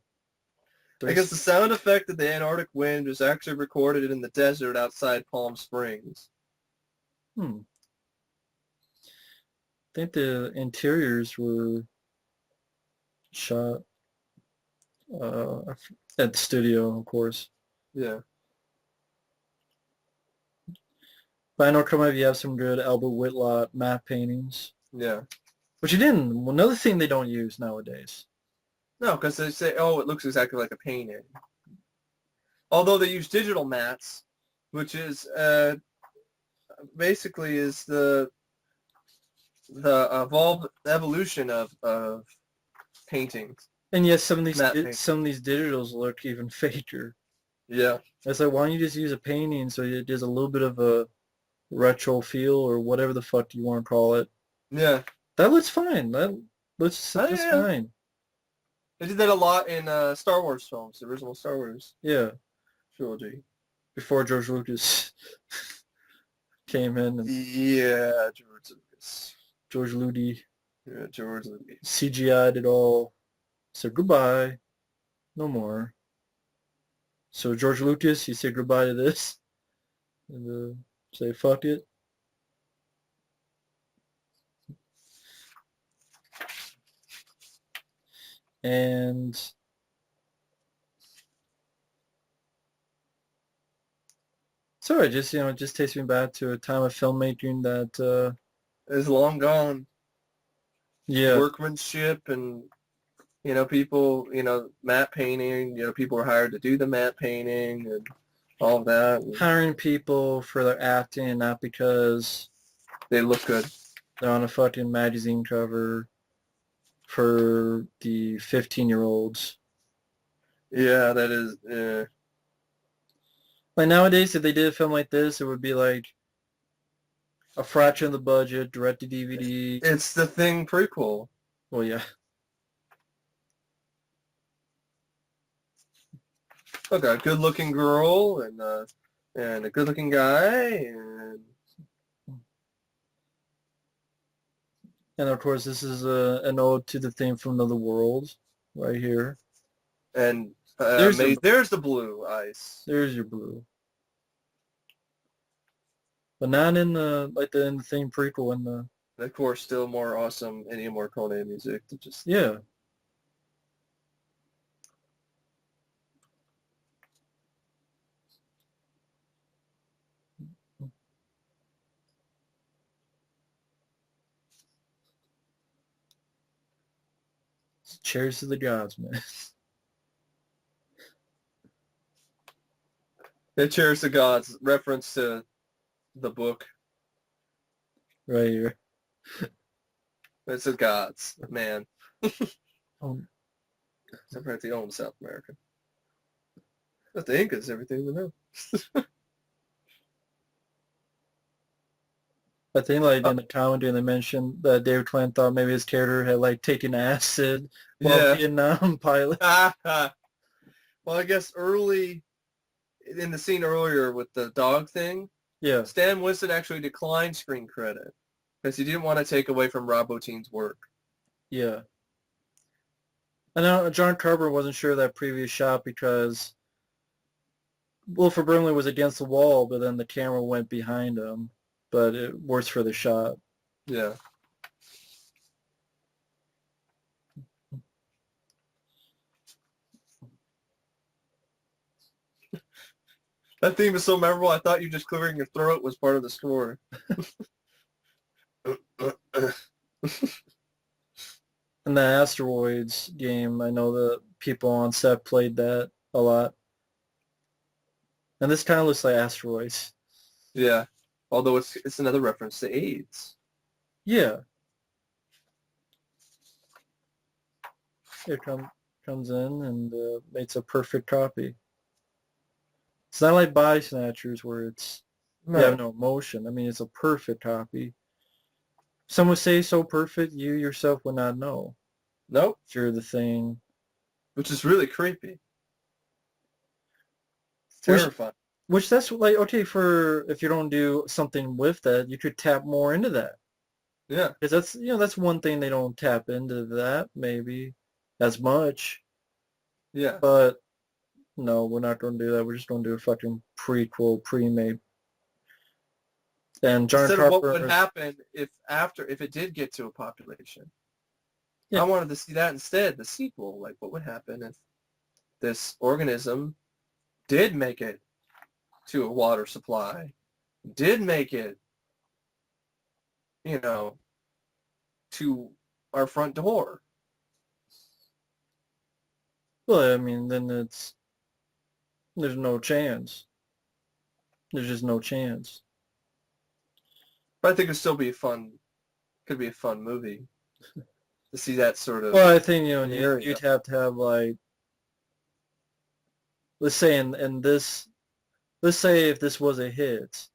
I guess the sound effect of the Antarctic wind was actually recorded in the desert outside Palm Springs.
I think the interiors were shot at the studio, of course.
Yeah.
But I know come up you have some good Albert Whitlock matte paintings.
Yeah.
Which you didn't. Another thing they don't use nowadays.
No, because they say, oh, it looks exactly like a painting. Although they use digital mats, which is basically is the evolution of paintings.
And yes, some of these
Matte painting.
some of these digitals look even faker.
Yeah.
It's like, why don't you just use a painting so it does a little bit of a retro feel or whatever the fuck you want to call it.
Yeah.
That looks fine. That looks just
yeah.
fine.
They did that a lot in Star Wars films, the original Star Wars
Yeah.
trilogy.
Before George Lucas came in. And
Yeah, George Lucas.
George Ludi.
Yeah, George Lucas.
CGI'd it all. Said goodbye. No more. So George Lucas, you say goodbye to this. And say fuck it. And sorry, just it just takes me back to a time of filmmaking that
It's long gone.
yeah.
Workmanship and people, matte painting, people were hired to do the matte painting and all of that. And
Hiring people for their acting, not because
they look good.
they're on a fucking magazine cover for the 15-year-olds.
Yeah, that is, yeah.
Like nowadays, if they did a film like this, it would be like a fraction of the budget, direct to DVD.
It's the Thing prequel.
Well, yeah.
Look, a good-looking girl and a good-looking guy,
And of course, this is an ode to the theme from Another World, right here.
and
There's
there's the blue ice.
There's your blue. But not in the in the theme prequel in the.
And of course, still more awesome Ennio Morricone music to just
Yeah. Cheers to the gods, man.
It Cheers to Gods reference to the book.
Right here.
It's the gods, man.
Um,
Separate the old South America. But the Incas, everything we know.
I think in the commentary they mentioned that David Twain thought maybe his character had taken acid while
Yeah.
Vietnam pilot.
Well, I guess early in the scene earlier with the dog thing,
Yeah.
Stan Winston actually declined screen credit because he didn't want to take away from Rob Bottin's work.
Yeah. I know John Carpenter wasn't sure of that previous shot because Wilford Brimley was against the wall, but then the camera went behind him. But it works for the shot.
Yeah. That theme is so memorable. I thought you just clearing your throat was part of the score.
In the Asteroids game, I know the people on set played that a lot. And this kind of looks like Asteroids.
Yeah. Although it's another reference to AIDS.
Yeah. It comes in and makes a perfect copy. It's not like Body Snatchers where you have no emotion. I mean, it's a perfect copy. Some would say so perfect, you yourself would not know.
Nope.
If you're the thing.
Which is really creepy. It's
Which,
terrifying.
which that's like, okay, for if you don't do something with that, you could tap more into that.
Yeah.
Because that's one thing they don't tap into that maybe as much.
Yeah.
But no, we're not going to do that. We're just going to do a fucking prequel, pre-made. And John
Instead of what
Carpenter,
would happen if it did get to a population.
yeah.
I wanted to see that instead, the sequel. Like, what would happen if this organism did make it to a water supply, did make it, to our front door?
Well, I mean, then there's no chance. There's just no chance.
But I think it'd still be could be a fun movie to see that sort of
Well, I think,
scenario.
you'd have to have like, let's say let's say if this was a hit,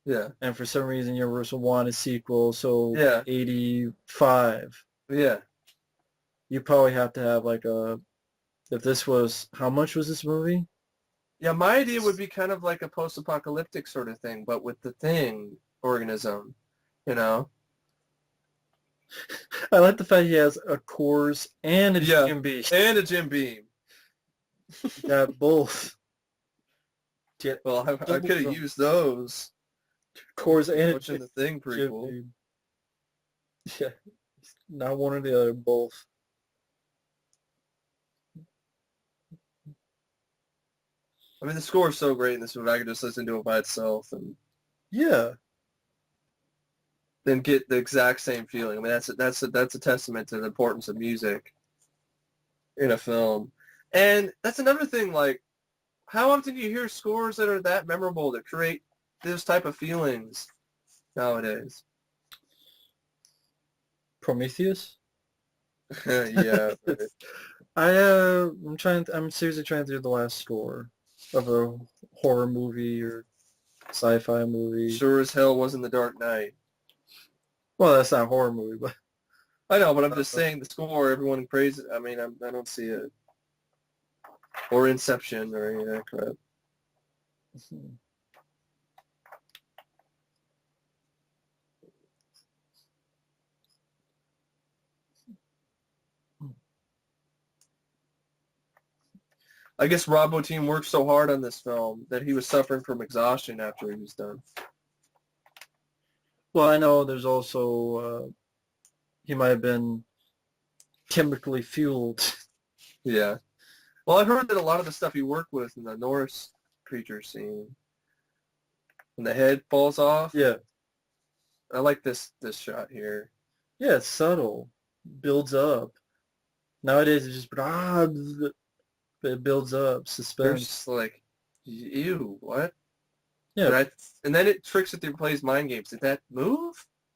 Yeah.
and for some reason Universal wanted a sequel, so
Yeah.
85,
Yeah.
you probably have to have like if this was, how much was this movie?
Yeah, my idea would be kind of like a post-apocalyptic sort of thing, but with the thing organism, you know?
I like the fact he has a Coors and a
Yeah.
GMB.
And a Jim Beam.
Got both. Get
Well, I
double
could have
drum.
used those.
Coors and a
Watching the Thing prequel.
GMB. Yeah, not one or the other, both.
I mean, the score is so great in this movie. I could just listen to it by itself and
Yeah.
then get the exact same feeling. I mean, that's a testament to the importance of music in a film. And that's another thing, like, how often do you hear scores that are that memorable that create those type of feelings nowadays?
Prometheus?
Yeah. Right.
I'm seriously trying to do the last score of a horror movie or sci-fi movie.
Sure as hell wasn't The Dark Knight.
Well, that's not a horror movie, but
I know, but I'm just saying the score, everyone praises. I mean, I don't see it. Or Inception or any of that crap. I guess Rob Bottin worked so hard on this film that he was suffering from exhaustion after he was done.
well, I know there's also he might have been chemically fueled.
Yeah. Well, I heard that a lot of the stuff he worked with in the Norris creature scene, when the head falls off.
Yeah.
I like this shot here.
Yeah, it's subtle. Builds up. Nowadays it's just it builds up.
There's
Suspense.
just like, ew, what?
Yeah.
And then it tricks it through plays mind games. Did that move?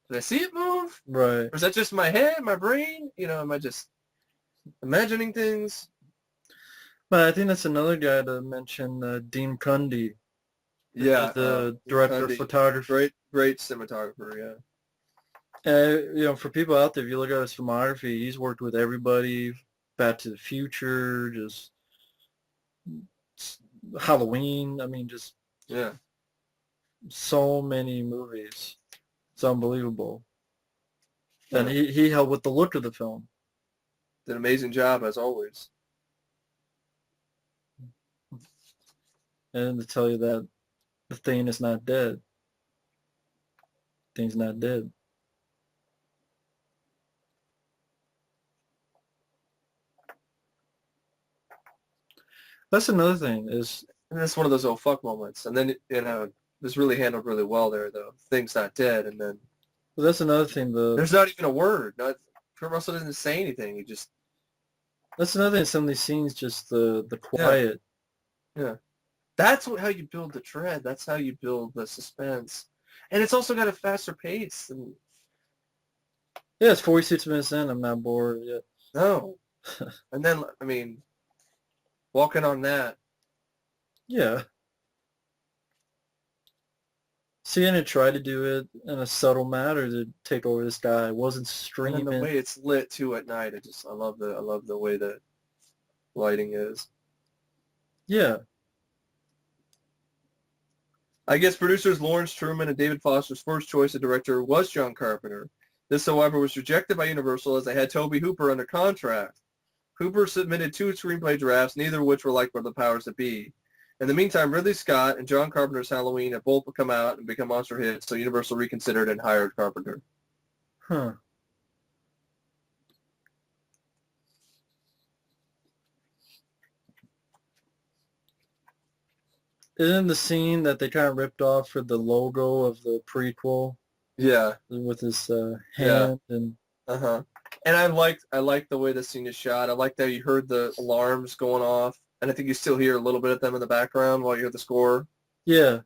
Did I see it move?
Right.
Or is that just my head, my brain? Am I just imagining things?
But I think that's another guy to mention, Dean Cundy.
Yeah.
The director of photography.
Great cinematographer, yeah.
For people out there, if you look at his filmography, he's worked with everybody, Back to the Future, just Halloween. I mean, just
Yeah.
so many movies. It's unbelievable. And
Yeah.
he helped with the look of the film.
Did an amazing job as always.
And to tell you that the thing is not dead. Thing's not dead. That's another thing is,
And that's one of those oh fuck moments. And then it was really handled really well there though. Thing's not dead, and then
that's another thing.
there's not even a word. Kurt Russell doesn't say anything. He just
That's another thing. Some of these scenes, just the
yeah
quiet.
yeah. That's how you build the dread. That's how you build the suspense. And it's also got a faster pace. And
Yeah, it's 46 minutes in. I'm not bored yet.
no. And then, I mean, walking on that.
Yeah. Seeing it try to do it in a subtle manner to take over this guy. It wasn't
And then the
streaming.
way it's lit too at night. I love the way the lighting is.
Yeah.
I guess producers Lawrence Truman and David Foster's first choice of director was John Carpenter. This, however, was rejected by Universal as they had Tobe Hooper under contract. Hooper submitted 2 screenplay drafts, neither of which were liked by the powers that be. In the meantime, Ridley Scott and John Carpenter's Halloween have both come out and become monster hits, so Universal reconsidered and hired Carpenter.
Huh. Isn't the scene that they kind of ripped off for the logo of the prequel
Yeah.
with his
Yeah.
hand and
Uh-huh. And I liked the way the scene is shot. I liked that you heard the alarms going off, and I think you still hear a little bit of them in the background while you hear the score.
yeah.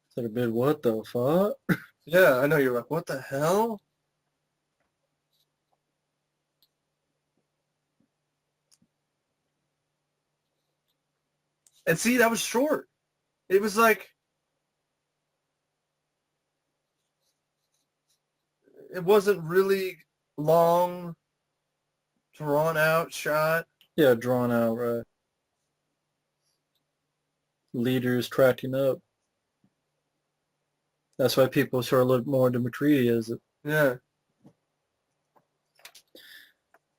It's like a bit, what the fuck?
Yeah, I know. You're like, what the hell? And see, that was short. It was like, it wasn't really long, drawn out shot.
Yeah, drawn out, right. Leaders cracking up. That's why people sort of look more into McCready as it.
Yeah.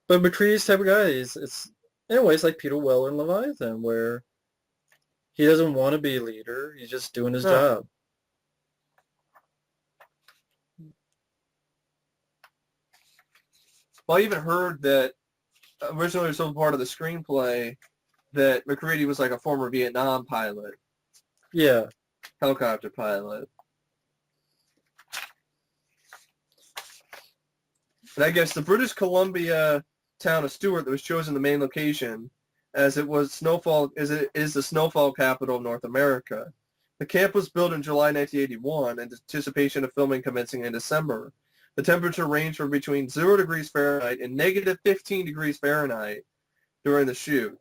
But McCready's type of guy is, it's in a way, it's like Peter Weller in Leviathan, where he doesn't want to be a leader. He's just doing his
No.
job.
Well, I even heard that originally it was part of the screenplay that McCready was like a former Vietnam pilot,
Yeah.
helicopter pilot. And I guess the British Columbia town of Stewart that was chosen the main location, as it was snowfall, as it is the snowfall capital of North America. The camp was built in July 1981 in anticipation of filming commencing in December. The temperature ranged from between 0 degrees Fahrenheit and negative 15 degrees Fahrenheit during the shoot.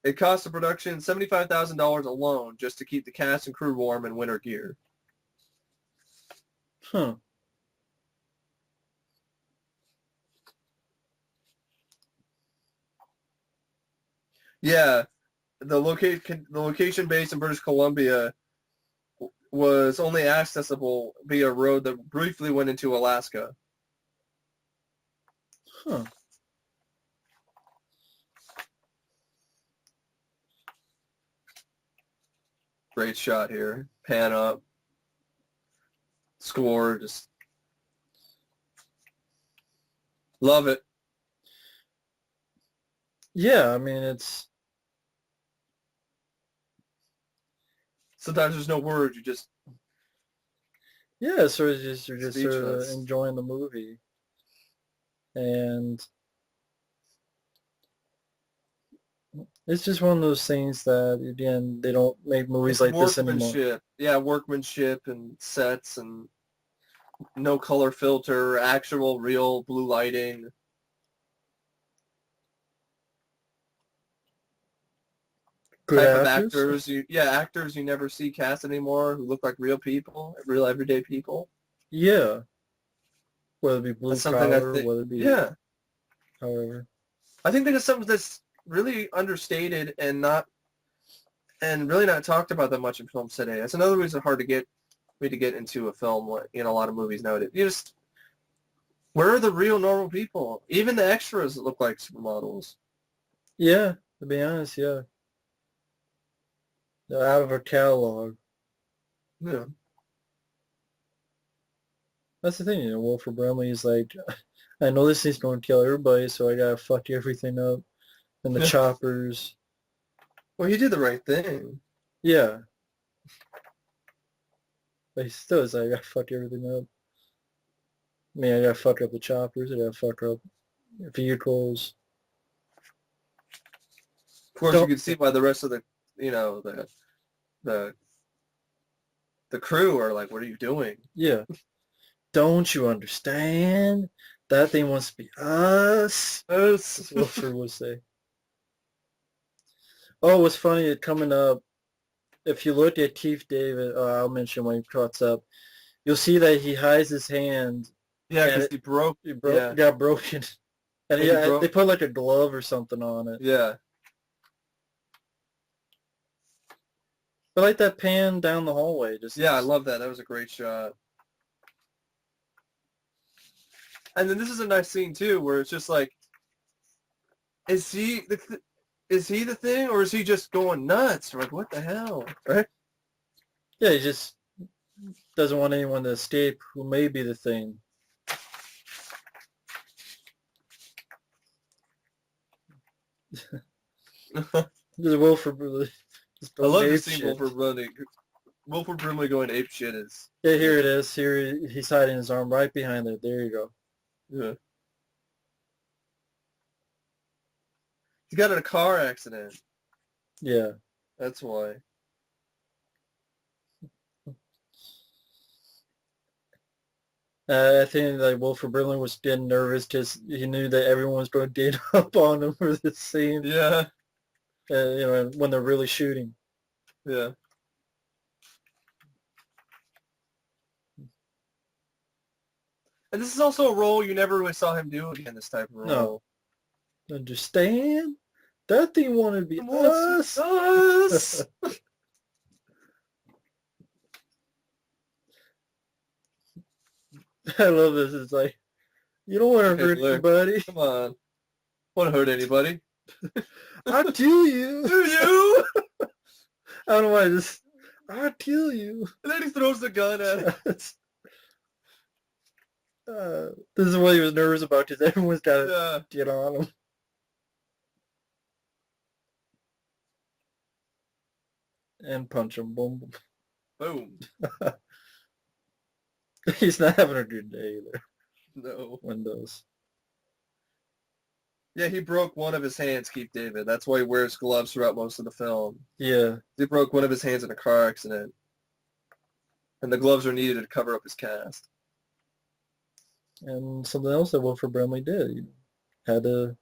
It cost the production $75,000 alone just to keep the cast and crew warm in winter gear.
Huh.
Yeah, the location base in British Columbia was only accessible via a road that briefly went into Alaska.
Huh.
Great shot here. Pan up. Score. Just love it.
Yeah, I mean, it's...
Sometimes there's no words. You just
Yeah, sort of just, you're just sort of
speechless.
enjoying the movie. And it's just one of those things that, again, they don't make movies like this anymore.
Workmanship. Yeah, workmanship and sets and no color filter, actual real blue lighting.
Good
Type of
actors.
actors you never see cast anymore who look like real people, real everyday people.
Yeah. Whether it be blue
That's something I
collar,
think.
whether it be
Yeah,
however.
I think that is something that's really understated and not and really not talked about that much in films today. That's another reason hard to get me to get into a film in a lot of movies nowadays. Where are the real normal people? Even the extras that look like supermodels.
Yeah, to be honest, yeah. They're out of our catalog.
Yeah.
That's the thing, Wilford Brimley is like, I know this thing's going to kill everybody, so I gotta fuck everything up. And the choppers.
Well, he did the right thing.
Yeah. But he still is like, I gotta fuck everything up. I mean, I gotta fuck up the choppers, I gotta fuck up vehicles.
Of course, you can see why the rest of the, the the crew are like, "What are you doing?"
Yeah. Don't you understand? That thing wants to be us. That's what Wilford would say. Oh, what's funny, coming up, if you look at Keith David, I'll mention when he cuts up, you'll see that he hides his hand.
Yeah,
And
because he broke.
got broken. And they put like a glove or something on it.
Yeah.
But like that pan down the hallway.
I love that. That was a great shot. And then this is a nice scene too, where it's just like, is he the thing, or is he just going nuts? We're like, what the hell, right?
Yeah, he just doesn't want anyone to escape who may be the thing. Just Wilford Brimley.
I love to see Wilford Brimley going ape shit is.
Yeah, here it is. Here he's hiding his arm right behind it. There you go.
Yeah. He got in a car accident.
Yeah.
That's why.
I think like Wilford Brimley was getting nervous because he knew that everyone was going to gang up on him for this scene.
Yeah.
When they're really shooting.
Yeah. And this is also a role you never really saw him do again, this type of role.
No. Understand? That thing wanted to be us.
Us.
I love this. It's like, you don't want to hurt anybody.
Come on. Want to hurt anybody?
I'll kill you.
Do you?
I don't know why I'll kill you.
And then he throws the gun at him.
This is what he was nervous about because everyone's got to get on him. And punch him. Boom.
Boom.
He's not having a good day either.
No.
Windows.
Yeah, he broke one of his hands, Keith David. That's why he wears gloves throughout most of the film.
Yeah.
He broke one of his hands in a car accident. And the gloves are needed to cover up his cast.
And something else that Wilford Brimley did. He had to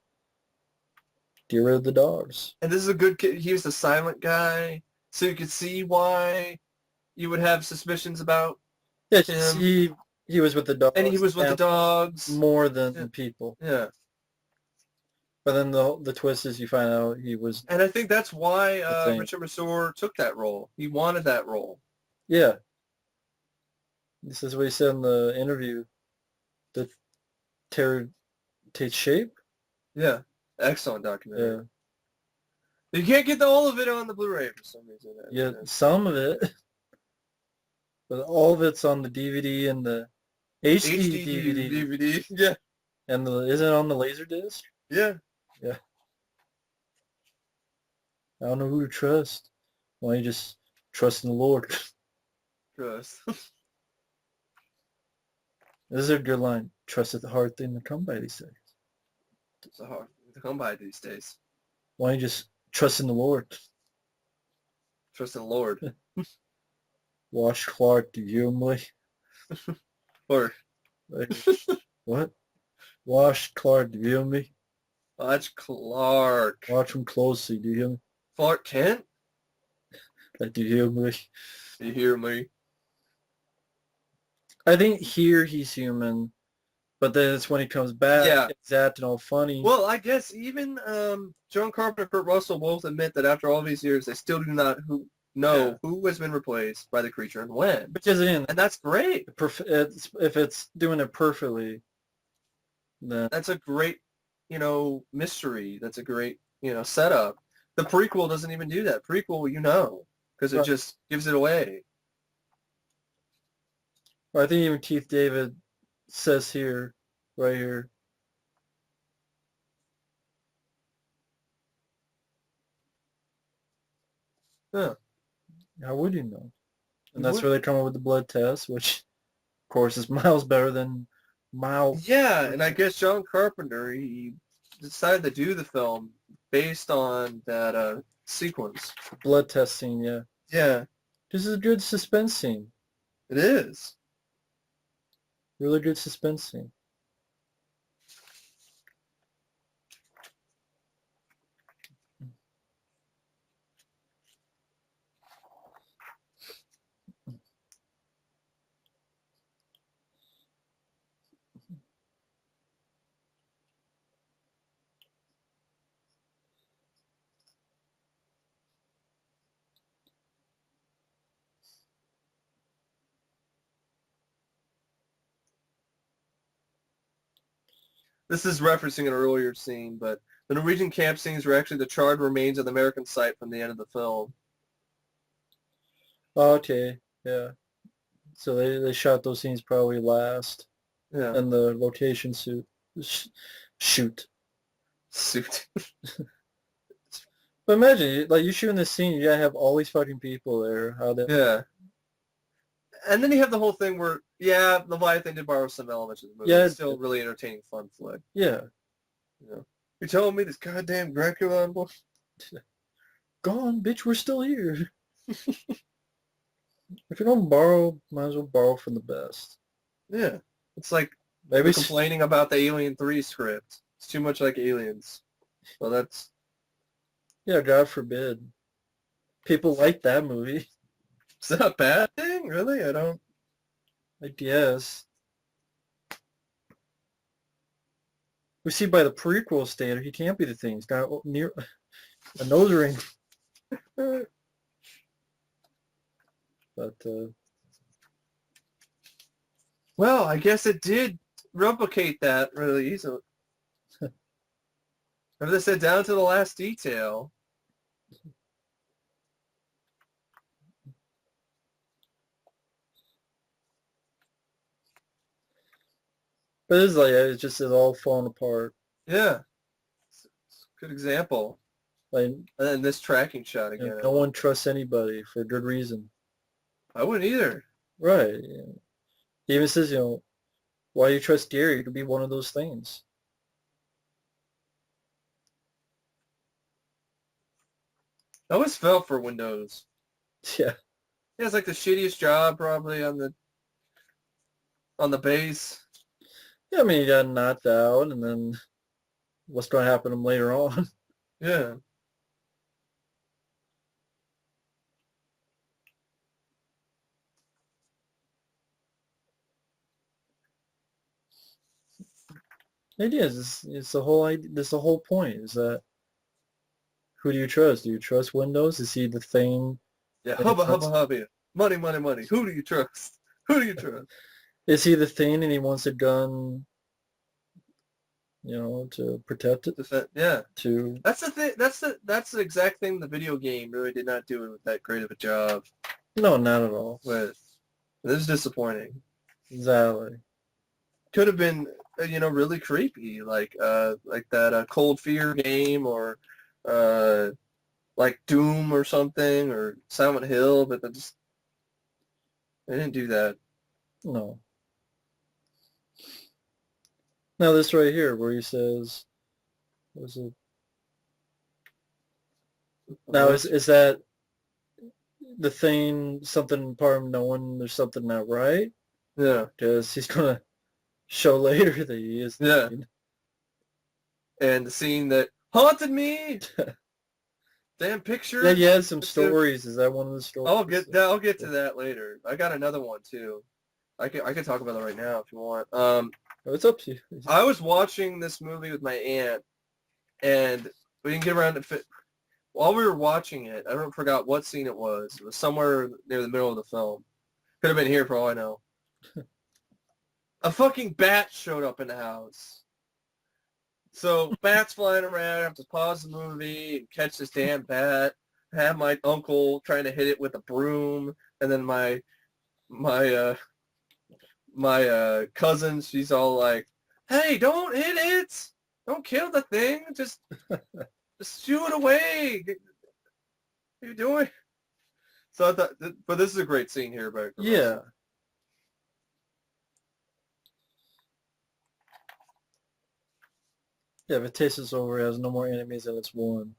get rid of the dogs.
And this is a good kid. He was the silent guy, so you could see why you would have suspicions about him.
He was with the dogs.
And he was with the dogs.
More than people.
Yeah.
But then the twist is you find out he was...
And I think that's why Richard Masur took that role. He wanted that role.
Yeah. This is what he said in the interview. The terror takes shape?
Yeah. Excellent documentary.
Yeah.
You can't get all of it on the Blu-ray for some reason.
Yeah, some of it. But all of it's on the DVD and the HD DVD.
Yeah.
And is it on the Laserdisc?
Yeah.
Yeah. I don't know who to trust. Why don't you just trust in the Lord?
Trust.
This is a good line. Trust is the hard thing to come by these days.
It's hard to come by these days.
Why don't you just trust in the Lord?
Trust in the Lord.
Wash Clark, do you hear me?
Or
what? Wash Clark, do you hear me?
Watch Clark.
Watch him closely, do you hear me?
Clark Kent?
Like, do you hear me?
Do you hear me?
I think here he's human, But then it's when he comes back,
Yeah.
it's acting all funny.
Well, I guess even John Carpenter and Kurt Russell both admit that after all these years, they still do not know who has been replaced by the creature and when.
Because again,
And that's great.
if it's doing it perfectly, then
That's a great, mystery. That's a great, setup. The prequel doesn't even do that. Prequel, because it just gives it away.
I think even Keith David says here, right here.
Yeah.
How would you know? And that's where they come up with the blood test, which, of course, is miles better than miles.
Yeah, and I guess John Carpenter, he decided to do the film based on that sequence.
Blood test scene, yeah.
Yeah,
This is a good suspense scene.
it is.
Really good suspense scene.
This is referencing an earlier scene, but the Norwegian camp scenes were actually the charred remains of the American site from the end of the film.
Oh, okay, yeah. So they shot those scenes probably last.
Yeah.
And the location shoot.
Suit.
But imagine, like, you shooting this scene, you gotta have all these fucking people there.
Yeah. And then you have the whole thing where, Leviathan did borrow some elements of the movie.
Yeah,
It's still really entertaining, fun flick.
Yeah.
You're telling me this goddamn Dracula on board?
Gone, bitch, we're still here. If you don't borrow, might as well borrow from the best.
Yeah. It's like
Maybe
complaining about the Alien 3 script. It's too much like Aliens. Well, that's...
Yeah, God forbid. People like that movie.
Is that a bad thing? Really?
I guess. We see by the prequel standard, he can't be the thing. He's got near a nose ring. But,
well, I guess it did replicate that really easily. If they said down to the last detail.
but it's all falling apart.
Yeah. It's a good example.
Like,
And then this tracking shot again.
no one trusts anybody for good reason.
I wouldn't either.
Right. Yeah. He even says, why do you trust Gary to be one of those things?
I always felt for Windows.
Yeah.
He has like the shittiest job probably on the base.
Yeah, I mean, he got knocked out, and then what's going to happen to him later on?
Yeah.
It is. It's the whole idea. That's the whole point. Is that who do you trust? Do you trust Windows? Is he the thing?
Yeah. Hubba. Money. Who do you trust? Who do you trust?
Is he the thing, and he wants a gun? To protect it.
Yeah.
To
That's the thing. That's the exact thing the video game really did not do that great of a job.
No, not at all.
With. This is disappointing.
Exactly.
Could have been, really creepy, like that Cold Fear game, or like Doom or something, or Silent Hill, but they didn't do that.
No. Now this right here, where he says, "Was it?" Now is that the thing? Something part of knowing there's something not right?
Yeah.
Because he's gonna show later that he is.
Yeah. And the scene that haunted me. Damn picture.
Yeah, he has some stories. Is that one of the stories?
I'll get to that later. I got another one too. I can talk about it right now if you want.
It's up to you.
I was watching this movie with my aunt, and we didn't get around to fit. While we were watching it, I don't forgot what scene it was. It was somewhere near the middle of the film. Could have been here for all I know. A fucking bat showed up in the house. So bats flying around. I have to pause the movie and catch this damn bat. I have my uncle trying to hit it with a broom, and then my cousin, she's all like, "Hey, don't hit it! Don't kill the thing! Just shoo it away! What are you doing?" So I thought, but this is a great scene here, but
Yeah. Yeah, if it tastes over, it has no more enemies and it's won.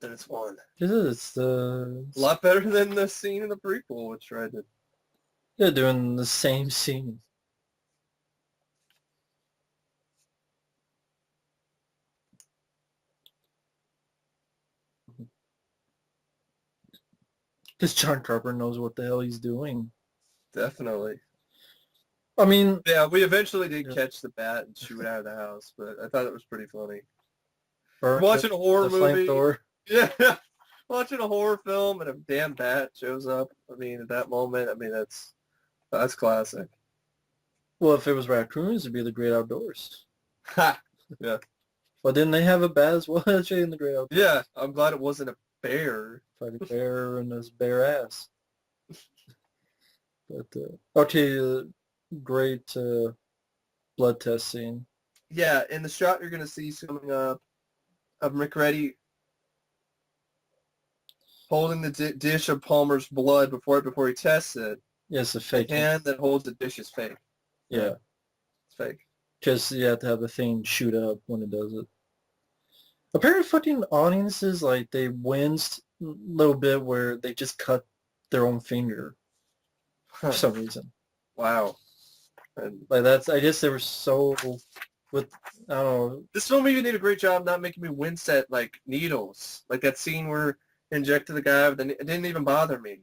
then it's one.
It's
A lot better than the scene in the prequel, which tried to.
they're doing the same scene. Because John Carpenter knows what the hell he's doing.
Definitely.
I mean,
Yeah, we eventually did catch the bat and shoot it out of the house, but I thought it was pretty funny. Watching a horror movie.
Flamethrower.
Yeah. Watching a horror film and a damn bat shows up. I mean, at that moment, I mean, that's classic.
Well, if it was raccoons, it'd be the Great Outdoors.
Ha! Yeah.
Well, didn't they have a bat as well actually in the Great Outdoors?
Yeah, I'm glad it wasn't a bear.
Fight a bear and his bare ass. But okay, great blood test scene.
Yeah, in the shot you're going to see coming up of McReady holding the dish of Palmer's blood before he tests it.
Yes, a fake.
The hand that holds the dish is fake.
Yeah.
It's fake.
Because you have to have the thing shoot up when it does it. Apparently fucking audiences, like, they winced a little bit where they just cut their own finger for some reason.
Wow. And
Like, that's, I guess they were so with, I don't know.
this film even did a great job not making me wince at, like, needles. Like that scene where they injected the guy, but it didn't even bother me.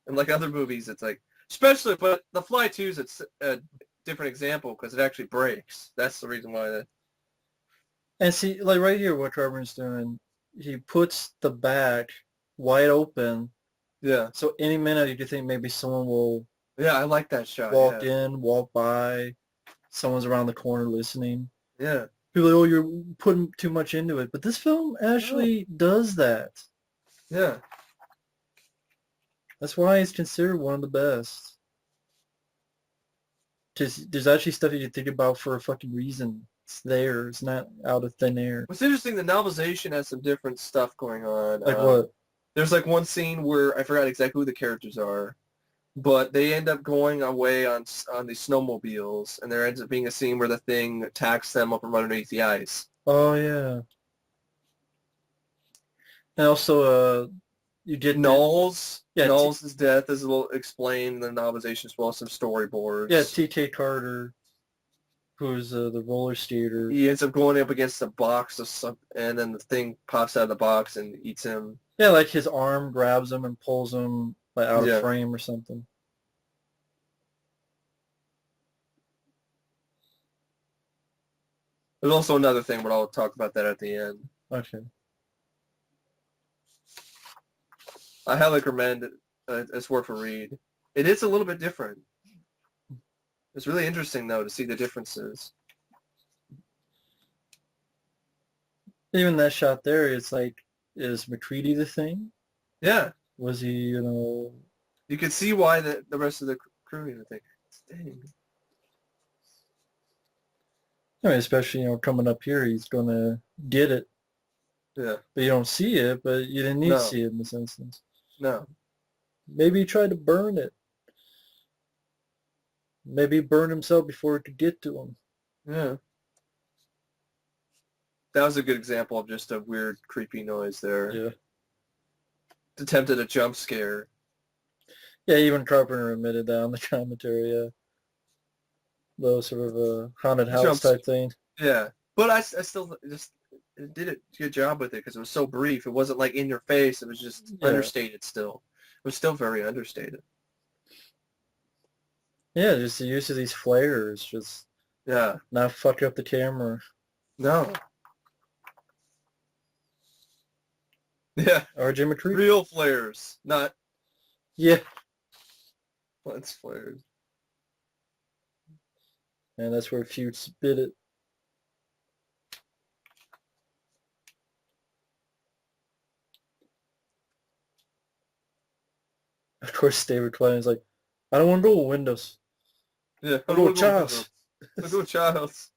And like other movies, it's like, especially, but The Fly 2 is a different example because it actually breaks. That's the reason why that.
And see, like right here, what Trevor's doing, he puts the back wide open.
Yeah.
So any minute you could think maybe someone will
Yeah, I like that shot.
walk in, walk by, someone's around the corner listening.
Yeah.
People are like, oh, you're putting too much into it. But this film actually does that.
Yeah.
That's why it's considered one of the best. Because there's actually stuff you think about for a fucking reason. It's there. It's not out of thin air.
What's interesting, the novelization has some different stuff going on.
Like what?
There's like one scene where I forgot exactly who the characters are, but they end up going away on these snowmobiles, and there ends up being a scene where the thing attacks them up from underneath the ice.
Oh, yeah. And also, you get
Knowles.
Yeah,
Knowles' death is a little explained in the novelization as well as some storyboards.
Yeah, T.K. Carter, who's the roller skater.
He ends up going up against a box of some, and then the thing pops out of the box and eats him.
Yeah, like his arm grabs him and pulls him like out of frame or something.
There's also another thing, but I'll talk about that at the end.
Okay.
I highly recommend it. It's worth a read. It is a little bit different. It's really interesting, though, to see the differences.
Even that shot there, it's like, is McCready the thing?
Yeah.
Was he, you know...
You can see why the rest of the crew even think, dang.
I mean, especially, you know, coming up here, he's going to get it.
Yeah.
But you don't see it, but you didn't need to see it in this instance.
No.
Maybe he tried to burn it. Maybe he burned himself before it could get to him.
Yeah. That was a good example of just a weird, creepy noise there.
Yeah.
Attempted a jump scare.
Yeah, even Carpenter admitted that on the commentary, yeah. Those sort of a haunted house type thing.
Yeah. But I still just did a good job with it because it was so brief. It wasn't like in your face. It was just understated still. It was still very understated.
Yeah, just the use of these flares, just
Yeah.
not fuck up the camera.
No. Yeah.
Or geometry.
Real flares, not
Yeah.
lens flares.
And that's where Fuchs bit it. Of course, David Klein is like, I don't want to go with Windows.
Yeah. I
I'll
don't
go
want
with
to go with
Charles.
Windows. I'll go with Childs.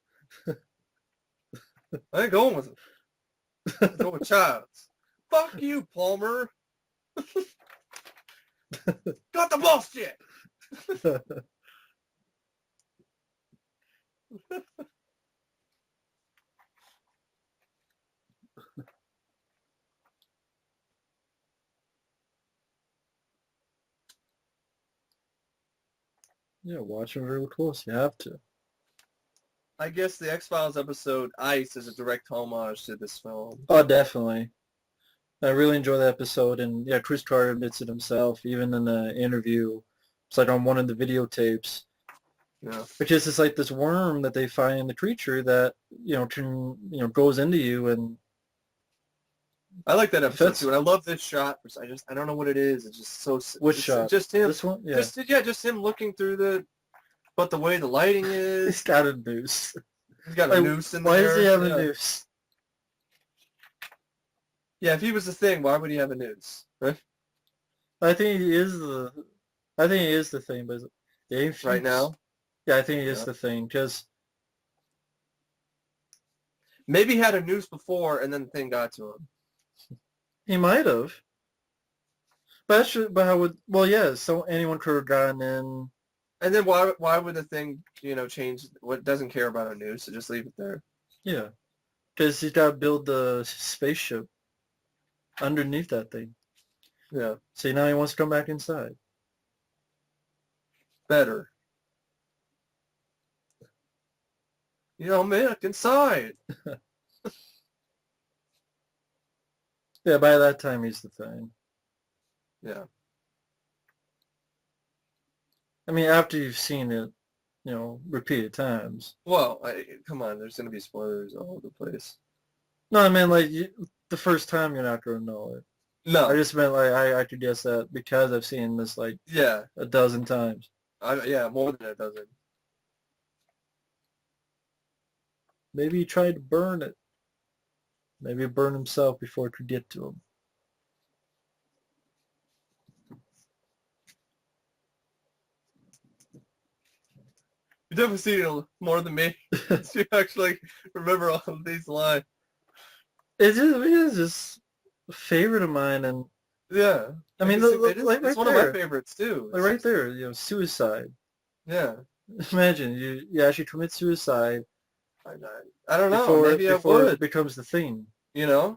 I ain't going with him. I'll go with Childs. Fuck you, Palmer. Got the bullshit.
Yeah, watch them very close. You have to.
I guess the X-Files episode Ice is a direct homage to this film.
Oh, definitely. I really enjoy that episode, and yeah, Chris Carter admits it himself, even in the interview. It's like on one of the videotapes,
Yeah.
because it's like this worm that they find in the creature that can goes into you and
I like that episode
affects.
too, and I love this shot. I don't know what it is. It's just so
Which
just,
shot?
just him.
This one? Yeah.
Just him looking through but the way the lighting is.
He's got a noose.
He's got a noose in
Why
there.
does he have
yeah.
a noose?
Yeah, if he was the thing, why would he have a noose? Right?
I think he is the. I think he is the thing, but yeah,
Right now?
Yeah, I think he is
Yeah.
the thing, because
Maybe he had a noose before, and then the thing got to him.
he might have. But how would? Well, yeah. So anyone could have gotten in.
And then why would the thing change? What doesn't care about a noose? So just leave it there.
Yeah, because he's got to build the spaceship underneath that thing.
Yeah,
See, now he wants to come back inside.
better. Man, inside.
Yeah, by that time he's the thing.
Yeah.
I mean, after you've seen it, repeated times.
Well, come on. There's gonna be spoilers all over the place.
No, I mean, like, the first time you're not going to know it.
No.
I just meant, like, I could guess that because I've seen this, like,
Yeah.
a dozen times.
Yeah, more than a dozen.
Maybe he tried to burn it. Maybe he burned himself before it could get to him.
You've definitely seen it more than me. You actually remember all of these lines.
It's just a favorite of mine, and
Yeah.
I mean,
it's
right
one of
there.
my favorites too.
Like right there, suicide.
Yeah.
Imagine you actually commit suicide
I don't know. Maybe I
before
would.
it becomes the thing.
Yeah.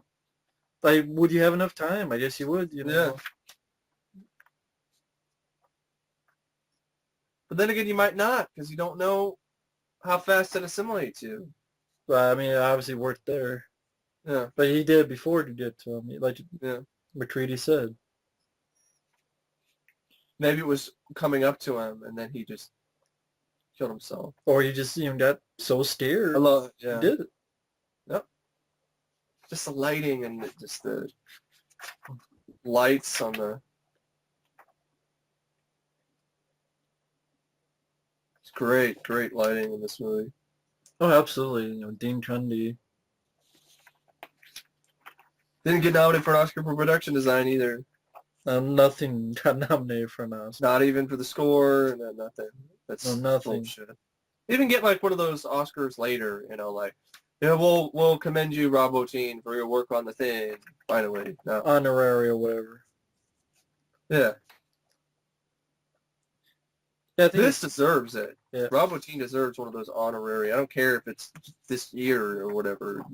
Like, would you have enough time? I guess you would.
Yeah. But then again, you might not, because you don't know how fast it assimilates you.
But I mean, it obviously worked there.
Yeah.
But he did before it get to him, like McCready said.
Maybe it was coming up to him, and then he just killed himself.
Or he just got so scared.
He
did it.
Yep. Just the lighting and just the lights on the. It's great lighting in this movie.
Oh, absolutely. Dean Cundy.
Didn't get nominated for an Oscar for production design either.
Nothing got nominated for an Oscar.
Not even for the score, and nothing. That's
nothing.
Bullshit. Even get like one of those Oscars later, like, we'll commend you, Rob Bottin, for your work on the thing. Finally, no.
Honorary or whatever.
Yeah.
Yeah, I think
This deserves it.
Yeah.
Rob Bottin deserves one of those honorary. I don't care if it's this year or whatever.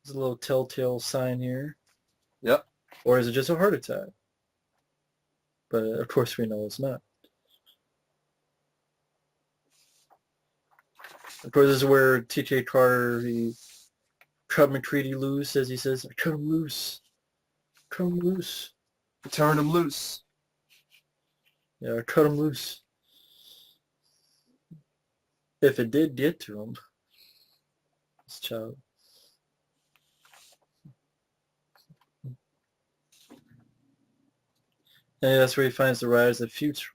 There's a little telltale sign here.
Yep.
Or is it just a heart attack? But of course we know it's not. Of course, this is where T.J. Carter, he cut McCready loose, as he says, I cut him loose. Cut him loose.
Turned him loose.
Yeah, I cut him loose. If it did get to him, this child. And that's where he finds the rise of the future.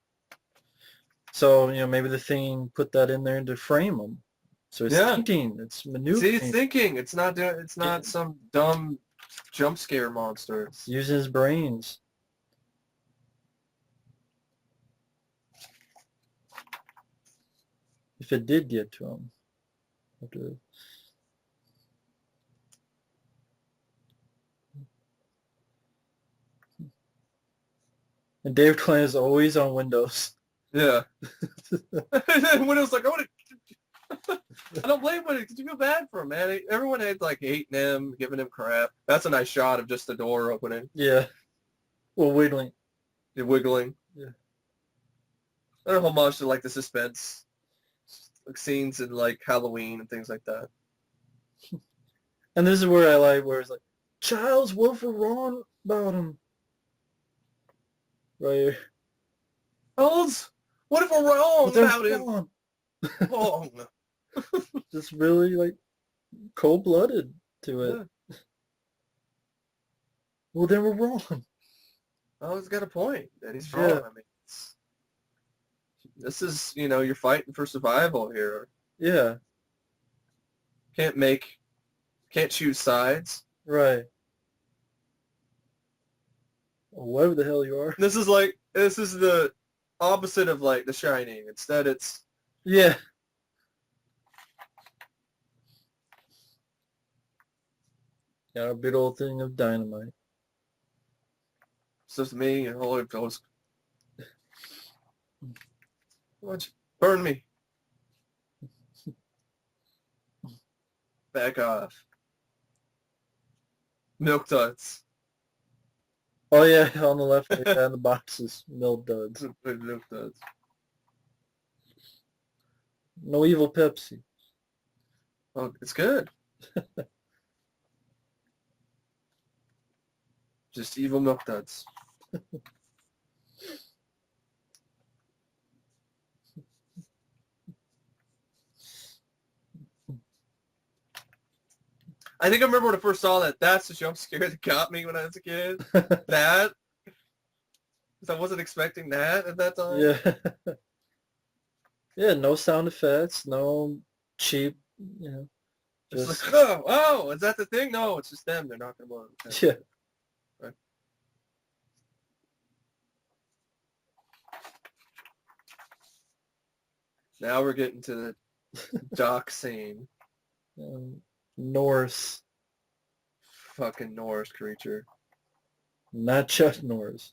So, maybe the thing put that in there to frame him. So it's
Yeah.
thinking, it's
See,
maneuvering,
it's thinking. It's not some dumb jump scare monster.
it's using his brains. If it did get to him. And David Klein is always on Windows.
Yeah. And Widow's like, I don't blame Widow because you feel bad for him, man. Everyone had like hating him, giving him crap. That's a nice shot of just the door opening.
Yeah. Well, wiggling.
You're wiggling.
Yeah.
And a homage to like the suspense like scenes in like Halloween and things like that.
And this is where I like where it's like, Childs, what we're wrong about him? Right here.
Hells, what if we're wrong about him?
Wrong.
Wrong.
Just really like cold-blooded to it.
Yeah.
Well, then we're wrong.
Oh, he's got a point. That he's wrong.
Yeah.
I mean, this is, you're fighting for survival here.
Yeah.
Can't choose sides.
Right. Or whatever the hell you are.
This is the opposite of like The Shining. Instead, it's
Yeah. Got a big old thing of dynamite.
it's just me and Holy Ghost. Watch, burn me. Back off. Milk duds.
Oh yeah, on the left hand, the boxes, milk duds.
Milk duds.
No evil Pepsi.
Oh, it's good. Just evil milk duds. I think I remember when I first saw that. That's the jump scare that got me when I was a kid. That. Because I wasn't expecting that at that time.
Yeah. Yeah, no sound effects, no cheap,
It's
just,
like, oh, is that the thing? No, it's just them. They're knocking them on. Okay.
yeah.
Right. Now we're getting to the dock scene.
Norris,
Fucking Norris creature.
not Chuck Norris.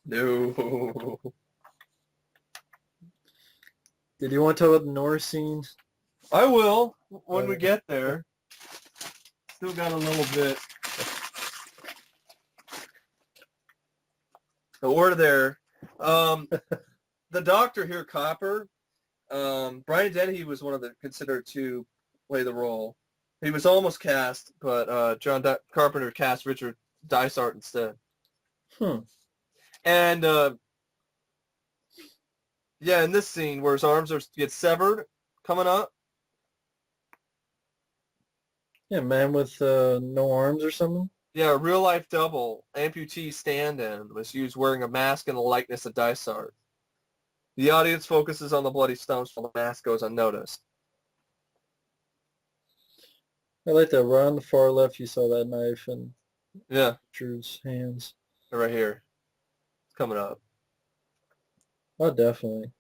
No.
Did you want to talk about the Norris scene?
I will when we get there. Still got a little bit. So we're there. The doctor here, Copper. Brian Dennehy was one of the considered to play the role. He was almost cast, but John Carpenter cast Richard Dysart instead. And yeah, in this scene where his arms get severed, coming up.
Yeah, man with no arms or something.
Yeah, a real-life double, amputee stand-in, was used wearing a mask in the likeness of Dysart. The audience focuses on the bloody stumps while the mask goes unnoticed.
I like that. Right on the far left, you saw that knife in
Drew's
hands.
Right here. It's coming up.
Oh, definitely.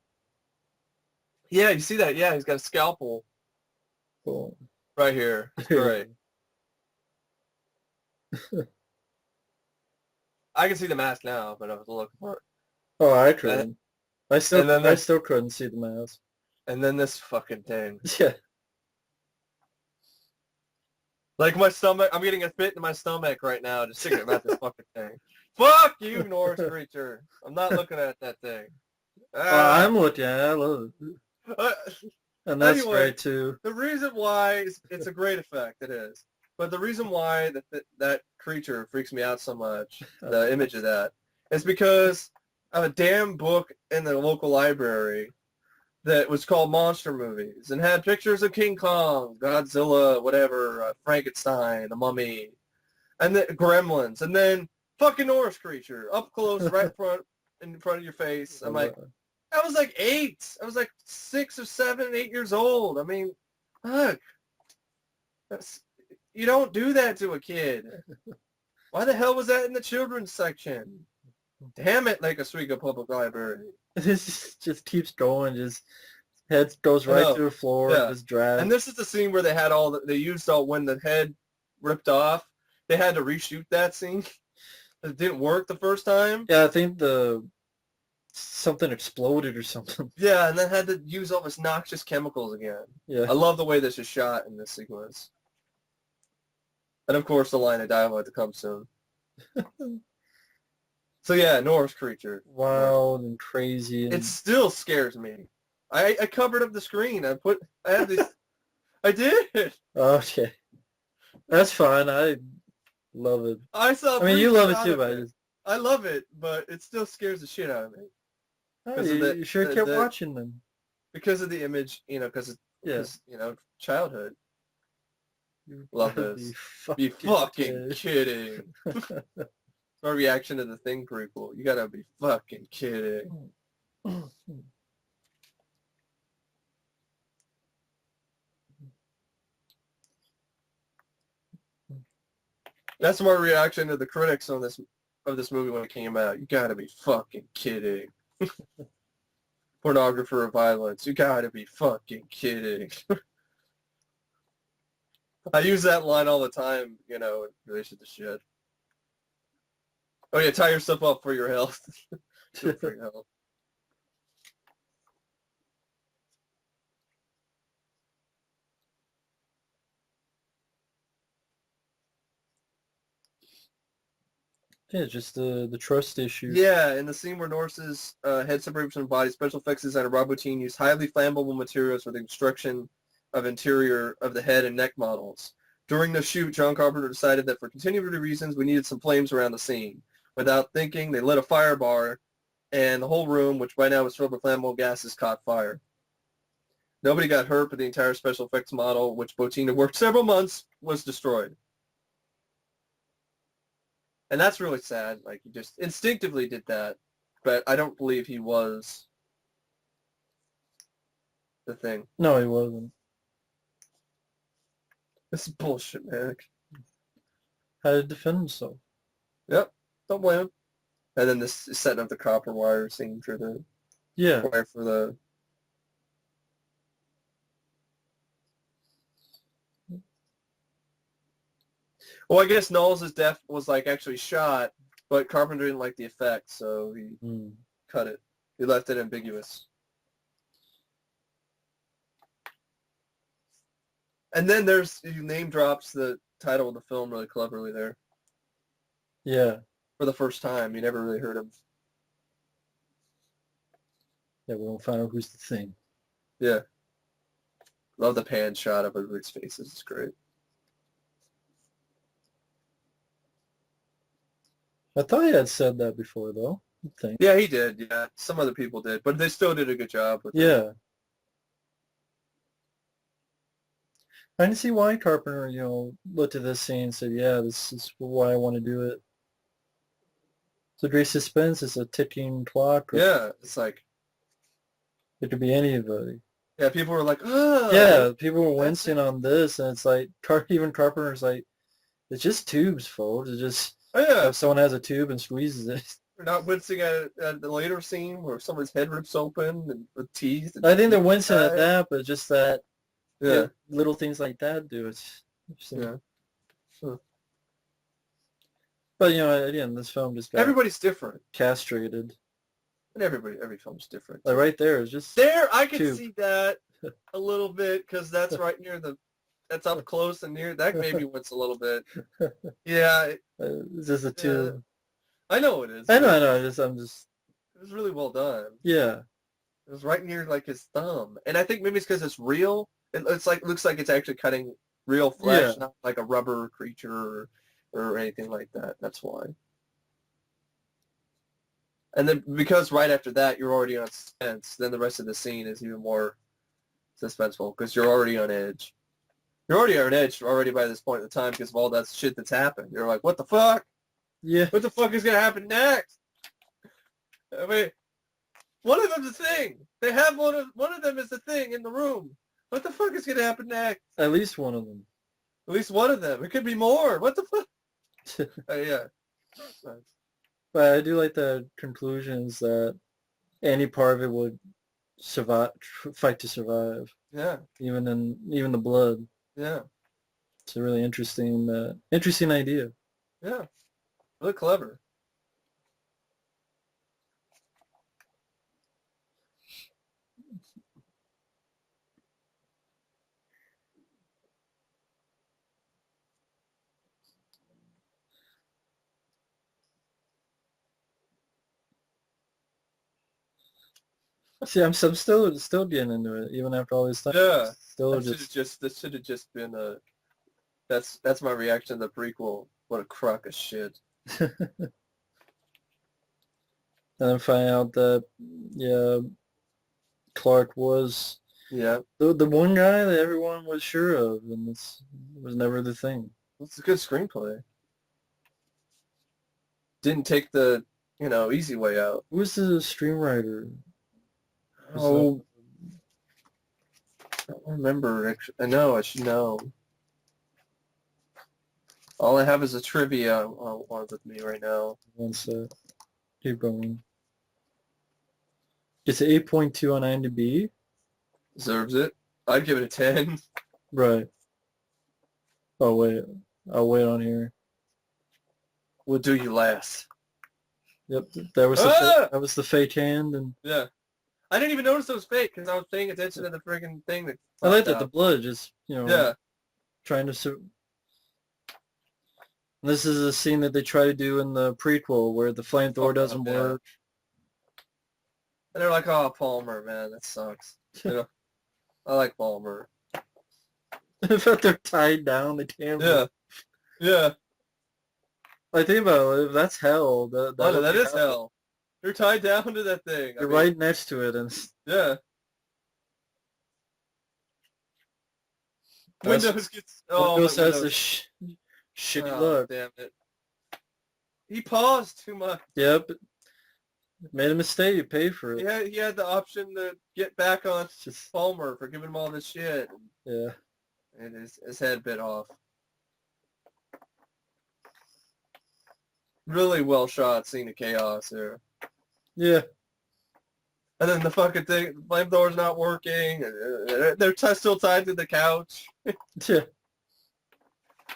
Yeah, you see that? Yeah, he's got a scalpel.
Cool.
Right here. It's great. I can see the mask now, but I was looking for it.
Oh, I couldn't. I still couldn't see the mask.
And then this fucking thing.
Yeah.
Like my stomach, I'm getting a fit in my stomach right now just thinking about this fucking thing. Fuck you, Norris creature. I'm not looking at that thing.
I'm looking at it. I love it. And that's great too.
The reason why it's a great effect, it is. But the reason why that creature freaks me out so much, the image of that, is because I have a damn book in the local library that was called Monster Movies and had pictures of King Kong, Godzilla, whatever, Frankenstein, the Mummy, and then Gremlins, and then fucking Norris creature up close, right in front of your face. I'm like, I was like 8. I was like 6 or 7, 8 years old. I mean, fuck. You don't do that to a kid. Why the hell was that in the children's section? Damn it, Lake Oswego Public Library.
This just keeps going. Just head goes right through the floor.
Yeah.
Just drags.
And this is the scene where they had they used all when the head ripped off. They had to reshoot that scene. It didn't work the first time.
Yeah, I think something exploded or something.
Yeah, and then had to use all this noxious chemicals again.
Yeah.
I love the way this is shot in this sequence. And of course the line of dialogue to come soon. So yeah, Norris creature.
Wild and crazy. And...
It still scares me. I covered up the screen. I had these. I did.
Okay. That's fine. I love it.
I
mean, you love it too, but
I love it, but it still scares the shit out of me.
Oh, you sure kept watching them.
Because of the image, because childhood. Love this. Be fucking kidding. My reaction to the Thing prequel. You gotta be fucking kidding. That's my reaction to the critics of this movie when it came out. You gotta be fucking kidding. Pornographer of violence. You gotta be fucking kidding. I use that line all the time, in relation to shit. Oh yeah, tie yourself up for your health. For your health.
Yeah, just the trust issue.
Yeah, in the scene where Norris's head separates from the body, special effects designer Rob Bottin used highly flammable materials for the construction of interior of the head and neck models. During the shoot, John Carpenter decided that for continuity reasons, we needed some flames around the scene. Without thinking, they lit a fire bar, and the whole room, which by now was filled with flammable gases, caught fire. Nobody got hurt, but the entire special effects model, which Bottin had worked several months, was destroyed. And that's really sad. Like, he just instinctively did that, but I don't believe he was the Thing.
No, he wasn't.
This is bullshit, man.
How to defend himself.
Yep, don't blame him. And then this is setting up the copper wire scene for the wire for the. Well, I guess Knowles' death was actually shot, but Carpenter didn't like the effect, so he cut it. He left it ambiguous. And then he name drops the title of the film really cleverly there.
Yeah.
For the first time. You never really heard of.
Yeah, we won't find out who's the Thing.
Yeah. Love the pan shot of everybody's faces. It's great.
I thought he had said that before, though.
Yeah, he did. Yeah, some other people did, but they still did a good job with it.
Yeah. I can see why Carpenter, looked at this scene and said, yeah, this is why I want to do it. It's a great suspense. It's a ticking clock.
Yeah, it's like...
It could be anybody.
Yeah, people were like, oh!
Yeah, people were wincing on this, and it's like, even Carpenter's like, it's just tubes, folks. It's just...
Oh, yeah.
If someone has a tube and squeezes it.
We're not wincing at the later scene where someone's head rips open and with teeth. And
I think they're wincing at that, but just that
yeah,
little things like that do it.
Yeah. Sure.
But again, this film just got
everybody's different,
castrated,
and every film's different.
Like right there is just
there. I can see that a little bit because that's right near that's up close and near. That maybe wince a little bit. Yeah.
It's just a tube.
I know it is.
I know. I'm just.
It was really well done.
Yeah.
It was right near his thumb, and I think maybe it's because it's real. Looks like it's actually cutting real flesh, not like a rubber creature or anything like that. That's why. And then because right after that you're already on suspense, then the rest of the scene is even more suspenseful because you're already on edge. You're already on edge already by this point in time because of all that shit that's happened. You're like, what the fuck?
Yeah.
What the fuck is gonna happen next? I mean, one of them's a thing. They have one of them is a thing in the room. What the fuck is gonna happen next?
At least one of them.
At least one of them. It could be more. What the fuck? Yeah.
But I do like the conclusions that any part of it would survive, fight to survive,
Yeah.
even the blood.
Yeah.
It's a really interesting idea.
Yeah. Really clever.
See, I'm still getting into it even after all this time.
Yeah.
Still
This should have just been a. That's my reaction to the prequel. What a crock of shit.
and then find out that yeah, Clark was
Yeah.
the one guy that everyone was sure of, and this was never the thing.
It's a good screenplay. Didn't take the, easy way out.
Who was the screenwriter?
Oh, I don't remember. Actually, I know. I should know. All I have is a trivia on with me right now.
One sec. Keep going. It's 8.2 on IMDb.
Deserves it. I'd give it a 10.
Right. Oh wait, I'll wait on here.
We'll do you last.
Yep, that was the fake hand, and
Yeah. I didn't even notice it was fake because I was paying attention to the friggin' thing that
I like
popped
that the
out.
blood just
Yeah.
trying to. This is a scene that they try to do in the prequel where the flamethrower doesn't
Yeah.
work.
And they're like, oh, Palmer, man, that sucks. I like Palmer.
In fact, they're tied down. They can't.
Yeah. Yeah.
I think about it. If that's hell.
That is hell. You're tied down to that thing.
You're right next to it, and
Yeah. Windows gets. Oh,
Windows
my
has
Windows.
a shitty
Oh,
look.
damn it. He paused too much.
Yep. Made a mistake. You pay for it.
He had the option to get back on Palmer for giving him all this shit.
Yeah.
And his head bit off. Really well shot scene of chaos there.
Yeah.
And then the fucking thing, flamethrower's not working. They're still tied to the couch.
Yeah.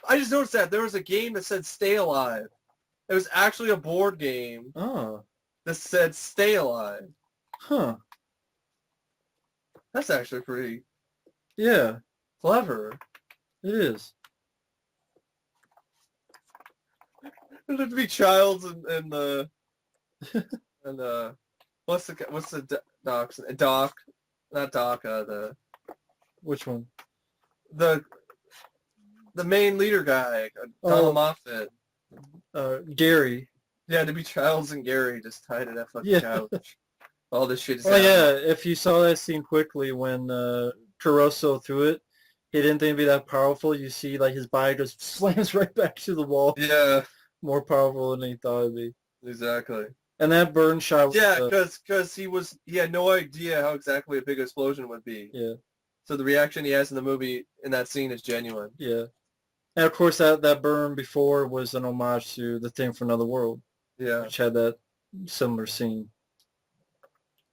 I just noticed that there was a game that said Stay Alive. It was actually a board game
Oh.
that said Stay Alive.
Huh.
That's actually pretty
Yeah.
clever.
It is.
It'd be Childs and and what's the doc's Doc, not Doc, the
Which one?
the main leader guy, Donald Moffat.
Gary.
Yeah, to be Childs and Gary just tied to that fucking couch. All this shit is
Oh yeah, if you saw that scene quickly when Caruso threw it, he didn't think it'd be that powerful. You see like his body just slams right back to the wall.
Yeah.
More powerful than he thought it'd be.
Exactly.
And that burn shot was,
yeah, because he had no idea how exactly a big explosion would be.
Yeah.
So the reaction he has in the movie in that scene is genuine.
Yeah. And of course that burn before was an homage to The Thing from Another World.
Yeah.
Which had that similar scene.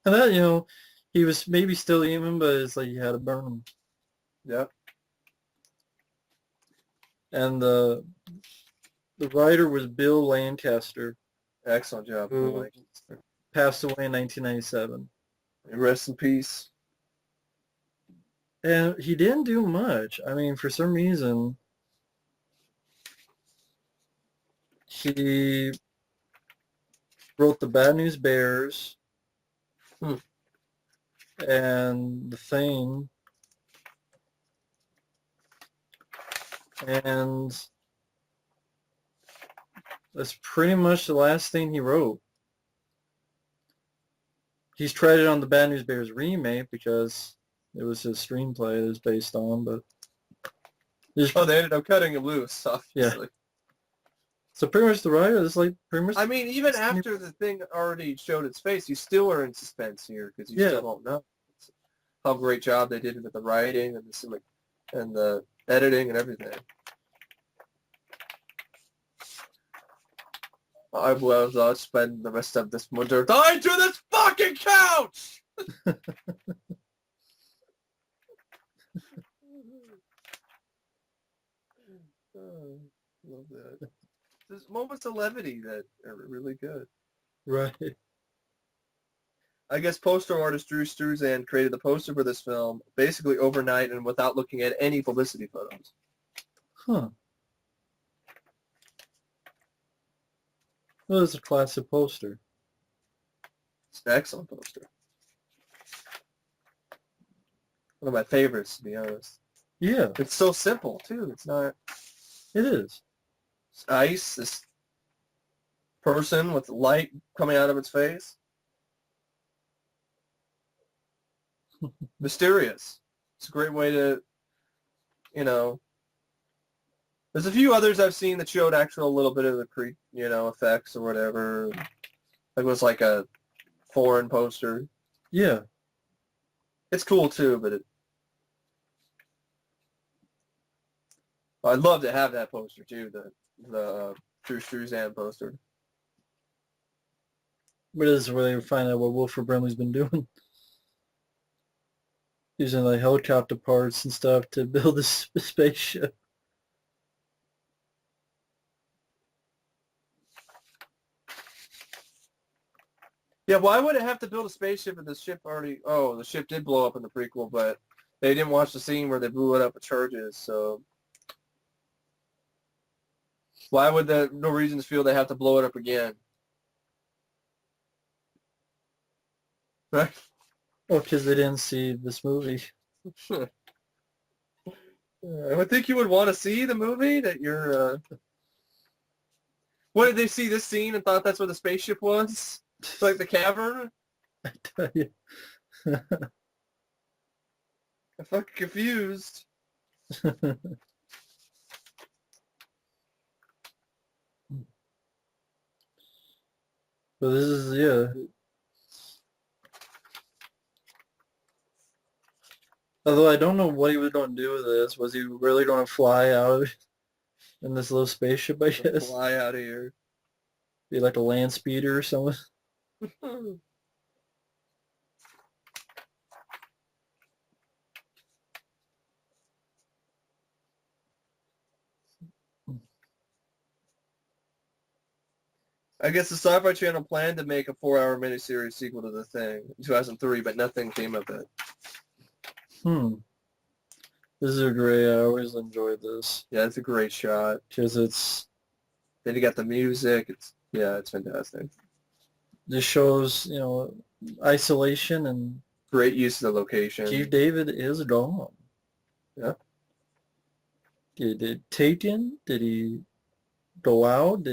And that, he was maybe still human, but it's like he had to burn him.
Yeah.
And the writer was Bill Lancaster.
Excellent job.
Who passed away in 1997.
Rest in peace.
And he didn't do much. I mean, for some reason, he wrote The Bad News Bears and The Thing. And that's pretty much the last thing he wrote. he's tried it on the Bad News Bears remake because it was his screenplay it was based on, but
Oh, they ended up cutting him loose,
yeah.
obviously.
So pretty much the writer is like pretty much.
I mean, even after the thing already showed its face, you still are in suspense here because you still don't know how great job they did with the writing and the editing and everything. I will spend the rest of this winter tied to this fucking couch! Oh, love that. There's moments of levity that are really good.
Right.
I guess poster artist Drew Struzan created the poster for this film basically overnight and without looking at any publicity photos.
Huh. Well, it's a classic poster.
It's an excellent poster. One of my favorites, to be honest.
Yeah,
It's so simple, too. It's not...
it is.
It's ice, this person with light coming out of its face. Mysterious. It's a great way to, there's a few others I've seen that showed actual little bit of the effects or whatever. It was like a foreign poster.
Yeah.
It's cool too, but I'd love to have that poster too, the Drew Struzan poster.
But this is where they find out what Wilford Brimley's been doing. Using like helicopter parts and stuff to build this spaceship.
Yeah, why would it have to build a spaceship if the ship already... Oh, the ship did blow up in the prequel, but they didn't watch the scene where they blew it up with charges, so... Why would the Norwegians feel they have to blow it up again? Right?
Oh, because they didn't see this movie.
I would think you would want to see the movie that you're... What, did they see this scene and thought that's where the spaceship was? Like the cavern?
I tell you.
I'm fucking confused.
But this is, yeah. Although I don't know what he was going to do with this. Was he really going to fly out in this little spaceship, I guess?
Fly out of here.
Be like a land speeder or something?
I guess the Sci-Fi Channel planned to make a 4-hour miniseries sequel to The Thing in 2003, but nothing came of it.
This is a great. I always enjoyed this.
Yeah, it's a great shot.
Because it's...
Then you got the music. It's fantastic.
This shows, isolation and...
Great use of the location.
Keith David is gone.
Yeah.
Did it taken? Did he go out?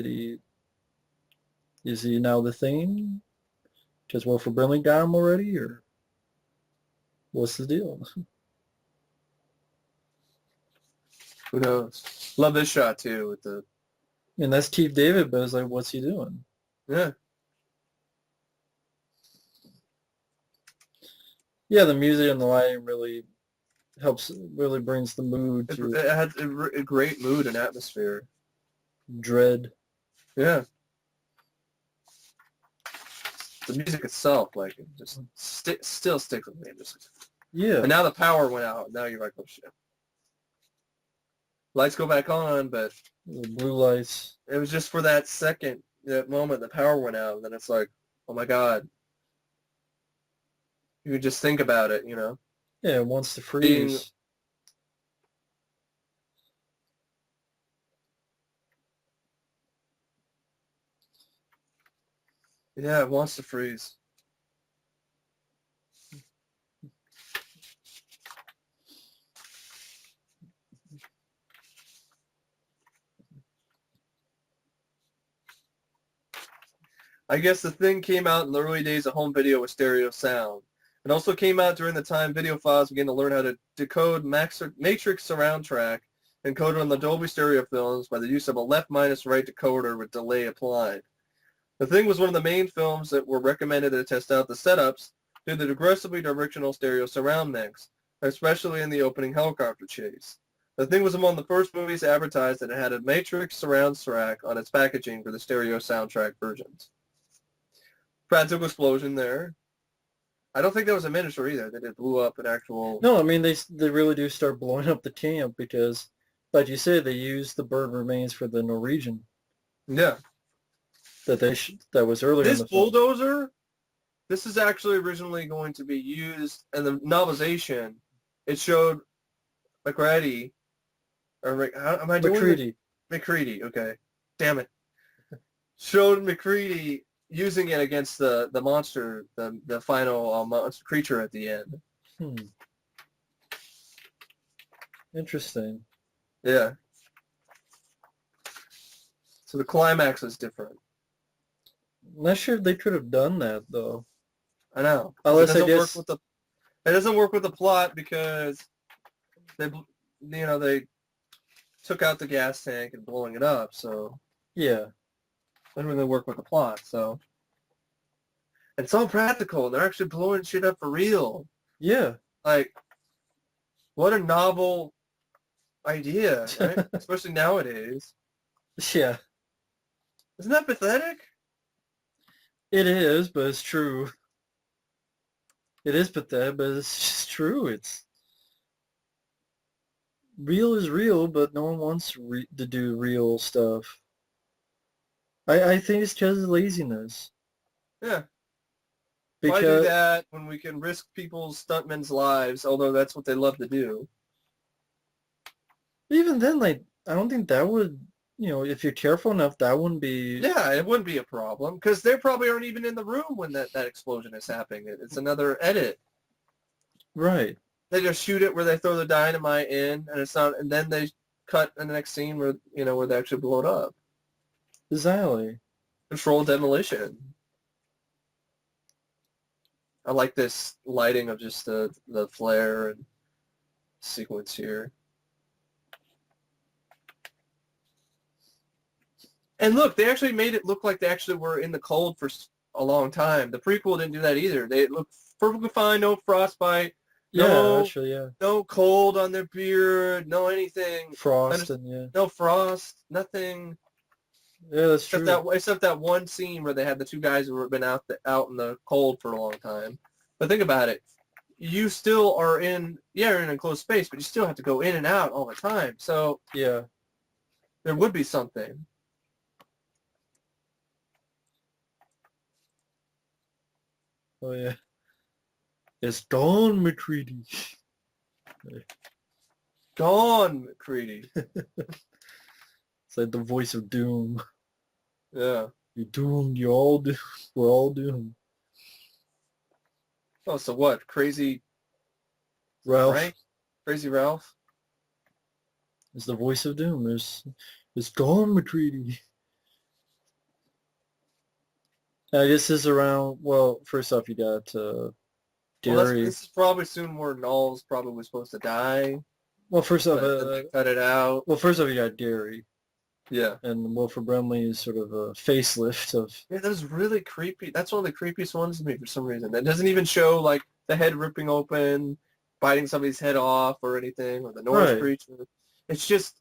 Is he now the Thing? Because Wilford Brimley got him already, or what's the deal?
Who knows? Love this shot too with the...
And that's Keith David, but it's like, what's he doing?
Yeah.
Yeah, the music and the lighting really really brings the mood to
It had a great mood and atmosphere.
dread.
Yeah. The music itself, like, it just still sticks with me.
Yeah.
And now the power went out. Now you're like, oh shit. Lights go back on, but
The blue lights.
it was just for that second, that moment the power went out, and then it's like, oh my god. You could just think about it,
Yeah, it wants to freeze.
Yeah, it wants to freeze. I guess the thing came out in the early days of home video with stereo sound. It also came out during the time videophiles began to learn how to decode matrix surround track encoded on the Dolby stereo films by the use of a left-minus-right decoder with delay applied. The Thing was one of the main films that were recommended to test out the setups due to the aggressively directional stereo surround mix, especially in the opening helicopter chase. The Thing was among the first movies advertised that it had a matrix surround track on its packaging for the stereo soundtrack versions. Practical explosion there. I don't think that was a miniature either. That it blew up an actual...
No, I mean, they really do start blowing up the camp because, like you said, they used the burnt remains for the Norwegian
Yeah.
that was earlier in
This
the film.
bulldozer, this is actually originally going to be used in the novelization. It showed McCready, or how am I doing
McCready.
McCready, okay. Damn it. Showed McCready using it against the monster, the final monster creature at the end.
Interesting.
Yeah. So the climax is different.
I'm not sure if they could have done that though.
I know.
Unless I guess
it doesn't work with the plot because they took out the gas tank and blowing it up, so
yeah.
it doesn't really work with the plot, so. And it's all practical. They're actually blowing shit up for real.
Yeah.
Like, what a novel idea, right? Especially nowadays.
Yeah.
Isn't that pathetic?
It is, but it's true. It is pathetic, but it's just true. It's real is real, but no one wants to do real stuff. I think it's because of laziness.
Yeah. Why do
Because
that when we can risk people's stuntmen's lives, although that's what they love to do?
even then, like, I don't think that would, if you're careful enough, that wouldn't be...
Yeah, it wouldn't be a problem, because they probably aren't even in the room when that explosion is happening. It's another edit.
Right.
They just shoot it where they throw the dynamite in, and it's not, and then they cut in the next scene where where they actually blow it up.
Exactly.
Controlled demolition. I like this lighting of just the flare and sequence here. And look, they actually made it look like they actually were in the cold for a long time. The prequel didn't do that either. They looked perfectly fine, no frostbite, no cold on their beard, no anything.
Frost and yeah.
No frost, nothing.
Yeah, that's true.
Except that one scene where they had the two guys who had been out in the cold for a long time. But think about it. You still are you're in a enclosed space, but you still have to go in and out all the time. So
yeah,
there would be something.
Oh yeah. It's gone, McCready.
Gone, McCready.
It's like the voice of doom.
Yeah.
You're doomed. You're all doomed. We're all doomed.
Oh, so what? Crazy
Ralph.
Frank? Crazy Ralph?
Is the voice of doom. It's gone, McCready. I guess this is around, well, first off, you got Gory.
This is probably soon where Null's probably supposed to die.
Well, first off,
they cut it out.
Well, first off, you got Gory.
Yeah.
And Wilford Brimley is sort of a facelift of...
Yeah, that was really creepy. That's one of the creepiest ones to me for some reason. It doesn't even show, like, the head ripping open, biting somebody's head off or anything, or the Norris creature. It's just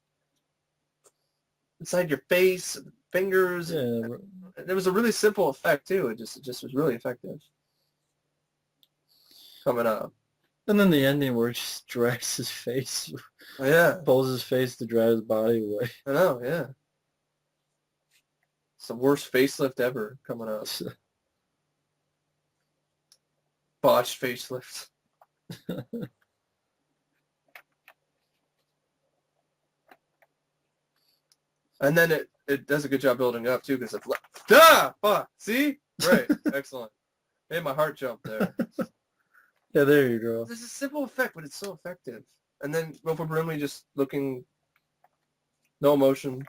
inside your face, fingers.
Yeah.
And it was a really simple effect, too. It just was really effective. Coming up.
And then the ending where it just drags his face.
Oh, yeah.
Pulls his face to drag his body away.
I know, yeah. It's the worst facelift ever coming up. Botched facelift. And then it does a good job building up, too, because it's like, fuck, see? Right, excellent. Made my heart jump there.
Yeah, there you go.
This is a simple effect, but it's so effective. And then Wilford Brimley just looking, no emotion.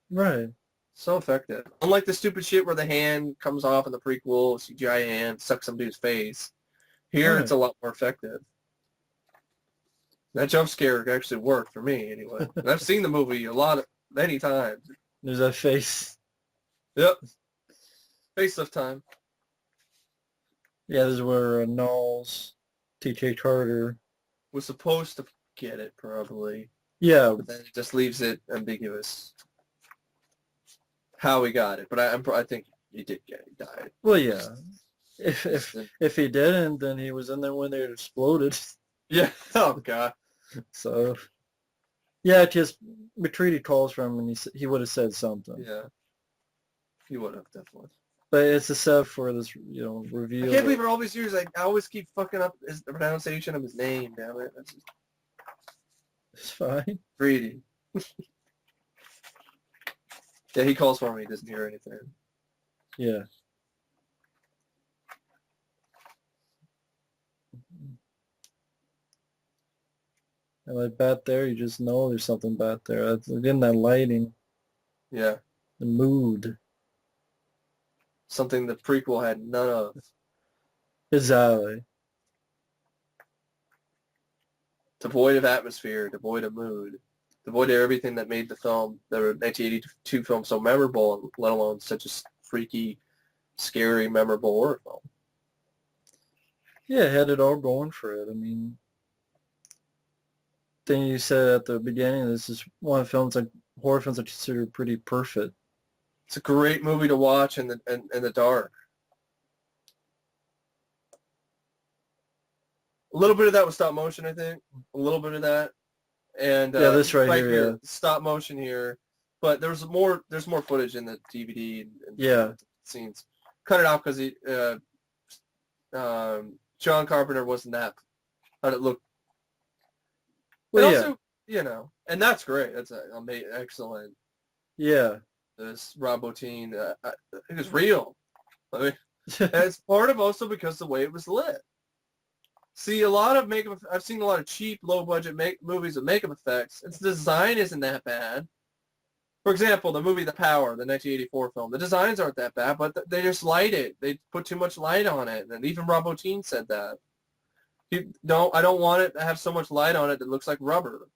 Right.
So effective. Unlike the stupid shit where the hand comes off in the prequel, CGI hand, sucks some dude's face. Here, it's a lot more effective. That jump scare actually worked for me, anyway. And I've seen the movie many times.
There's that face.
Yep. Facelift time.
Yeah, this is where Knowles, T.J. Carter.
Was supposed to get it, probably.
Yeah.
But then it just leaves it ambiguous how he got it. But I think he did get it. He died.
Well, yeah. If he didn't, then he was in there when they exploded.
Yeah. Oh, God.
So, yeah, just McCready calls for him, and he would have said something.
Yeah. He would have, definitely.
But it's a set for this, reveal.
I can't believe in all these years I always keep fucking up the pronunciation of his name, damn it. That's just
It's fine.
greedy. Yeah, he calls for me. He doesn't hear anything.
Yeah. And like back there, you just know there's something back there. Again, that lighting,
Yeah.
the mood.
Something the prequel had none of.
Exactly.
Devoid of atmosphere, devoid of mood, devoid of everything that made the 1982 film so memorable, let alone such a freaky, scary, memorable horror film.
Yeah, it had it all going for it. I mean, thing you said at the beginning, this is one of the films, like horror films, I consider pretty perfect.
It's a great movie to watch in the dark. A little bit of that was stop motion, I think. A little bit of that, and
Yeah, this right here, yeah.
stop motion here. But there's more footage in the DVD and
Yeah.
scenes. Cut it off because John Carpenter wasn't that. How'd it look?
Well,
And also, and that's great. That's excellent.
Yeah.
This Rob Bottin, it was real. I mean, and it's part of also because the way it was lit. See, a lot of makeup. I've seen a lot of cheap, low-budget movies with makeup effects. Its design isn't that bad. For example, the movie The Power, the 1984 film. The designs aren't that bad, but they just light it. They put too much light on it, and even Rob Bottin said that. I don't want it to have so much light on it that looks like rubber.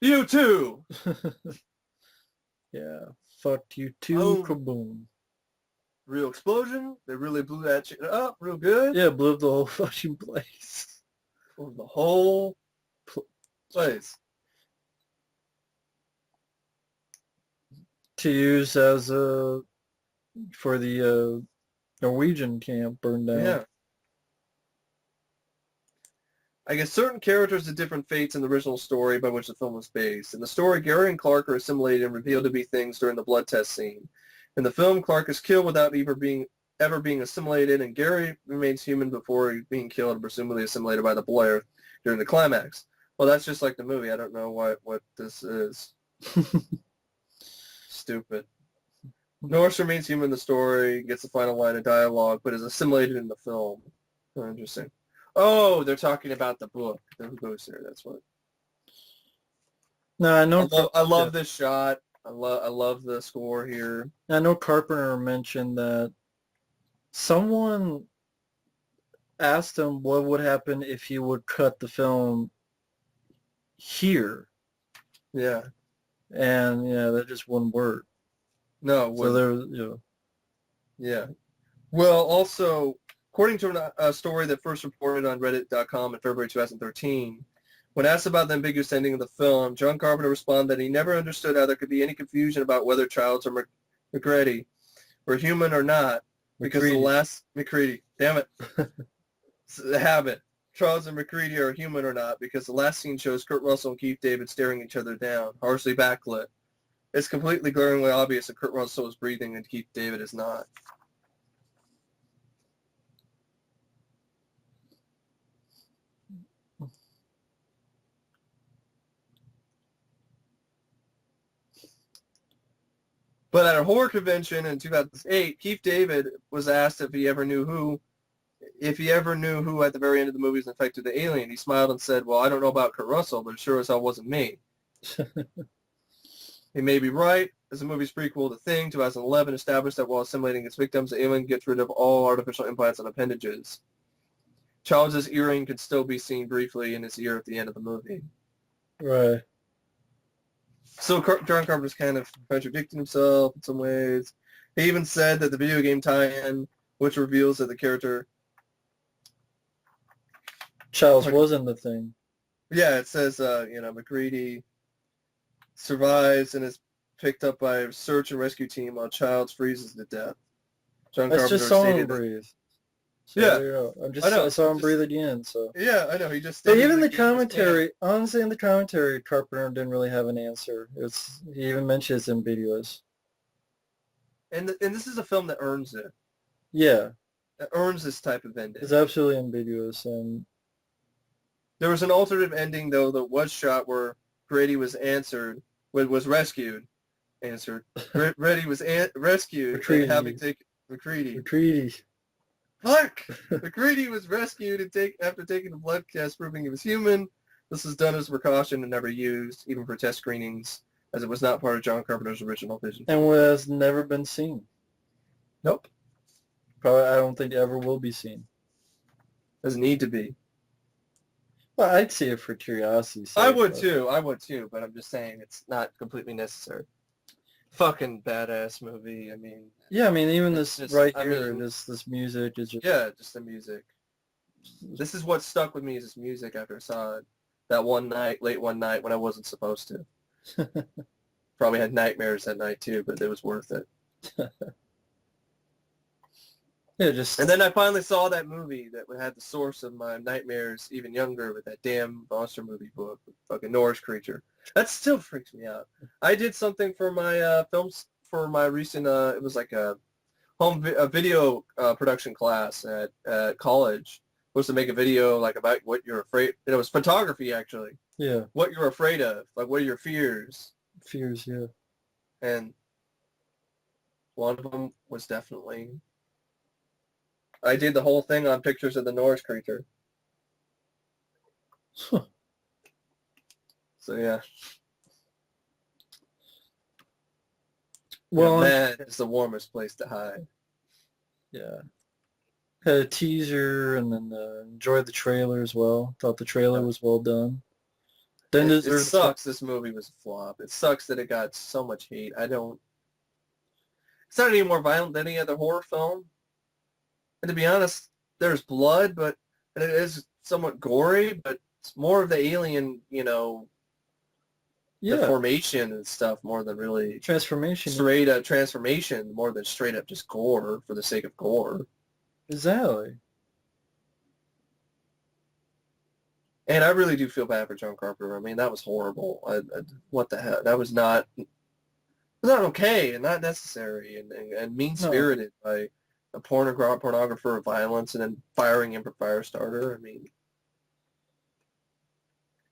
You too.
Yeah. Fuck you too,
Oh.
kaboom.
Real explosion. They really blew that shit up real good.
Yeah, blew up the whole fucking place.
Blew the whole place.
To use as for the Norwegian camp burned down.
Yeah. I guess certain characters had different fates in the original story by which the film was based. In the story, Gary and Clark are assimilated and revealed to be things during the blood test scene. In the film, Clark is killed without ever being assimilated, and Gary remains human before being killed and presumably assimilated by the Blair during the climax. Well, that's just like the movie. I don't know what this is. Stupid. Norris remains human in the story, gets the final line of dialogue, but is assimilated in the film. Oh, interesting. Oh, they're talking about the book. The booster. That's what.
No, I know.
I love this shot. I love the score here.
I know Carpenter mentioned that someone asked him what would happen if he would cut the film here.
Yeah.
And yeah, that just wouldn't work.
No.
So there,
Yeah. Well, also, according to a story that first reported on Reddit.com in February 2013, when asked about the ambiguous ending of the film, John Carpenter responded that he never understood how there could be any confusion about whether Childs or McCready were human or not, because the last McCready, damn it, it's the habit. Childs and McCready are human or not, because the last scene shows Kurt Russell and Keith David staring each other down, harshly backlit. It's completely glaringly obvious that Kurt Russell is breathing and Keith David is not. But at a horror convention in 2008, Keith David was asked if he ever knew who at the very end of the movie was infected the alien. He smiled and said, "Well, I don't know about Kurt Russell, but it sure as hell wasn't me." He may be right, as the movie's prequel, The Thing, 2011, established that while assimilating its victims, the alien gets rid of all artificial implants and appendages. Charles's earring could still be seen briefly in his ear at the end of the movie.
Right.
So John Carpenter's kind of contradicting himself in some ways. He even said that the video game tie-in, which reveals that the character...
Charles wasn't the Thing.
Yeah, it says, McCready survives and is picked up by a search and rescue team while Childs freezes to death. John
That's
Carpenter
just saw him
stated that...
breathe. So
Yeah.
there you go.
I know.
I saw him breathe again. So.
Yeah, I know. He just...
But even the commentary, honestly, in the commentary, Carpenter didn't really have an answer. He even mentioned it's ambiguous.
And this is a film that earns it.
Yeah.
That earns this type of ending.
It's absolutely ambiguous. And
there was an alternative ending, though, that was shot where Grady was rescued. Grady was rescued.
McCready.
And having taken...
McCready.
Fuck! McCready was rescued and after taking a blood test proving he was human. This was done as a precaution and never used, even for test screenings, as it was not part of John Carpenter's original vision.
And has never been seen.
Nope.
Probably, I don't think it ever will be seen.
Doesn't need to be.
Well, I'd see it for curiosity's sake.
I would too, but I'm just saying it's not completely necessary. Fucking badass movie, I mean...
Yeah, I mean, even this
just,
here, this music is just...
Yeah, just the music. This is what stuck with me is this music after I saw it. That late one night when I wasn't supposed to. Probably had nightmares that night too, but it was worth it.
Yeah, just...
And then I finally saw that movie that had the source of my nightmares even younger with that damn monster movie book, with fucking Norris creature. That still freaks me out. I did something for my films, for my recent, it was like a video production class at college. Was to make a video like about what you're afraid, it was photography actually.
Yeah.
What you're afraid of, like what are your fears?
Fears, yeah.
And one of them was definitely... I did the whole thing on pictures of the Norris creature.
Huh.
So yeah.
Well,
that is the warmest place to hide.
Yeah. Had a teaser and then enjoyed the trailer as well. Thought the trailer was well done. Then
It sucks this movie was a flop. It sucks that it got so much hate. It's not any more violent than any other horror film. And to be honest, there's blood, and it is somewhat gory, but it's more of the alien, the formation and stuff more than really...
Transformation.
Straight up transformation more than straight up just gore for the sake of gore.
Exactly.
And I really do feel bad for John Carpenter. I mean, that was horrible. What the hell? That was not okay and not necessary and mean-spirited by a pornographer of violence and then firing him for Firestarter. I mean,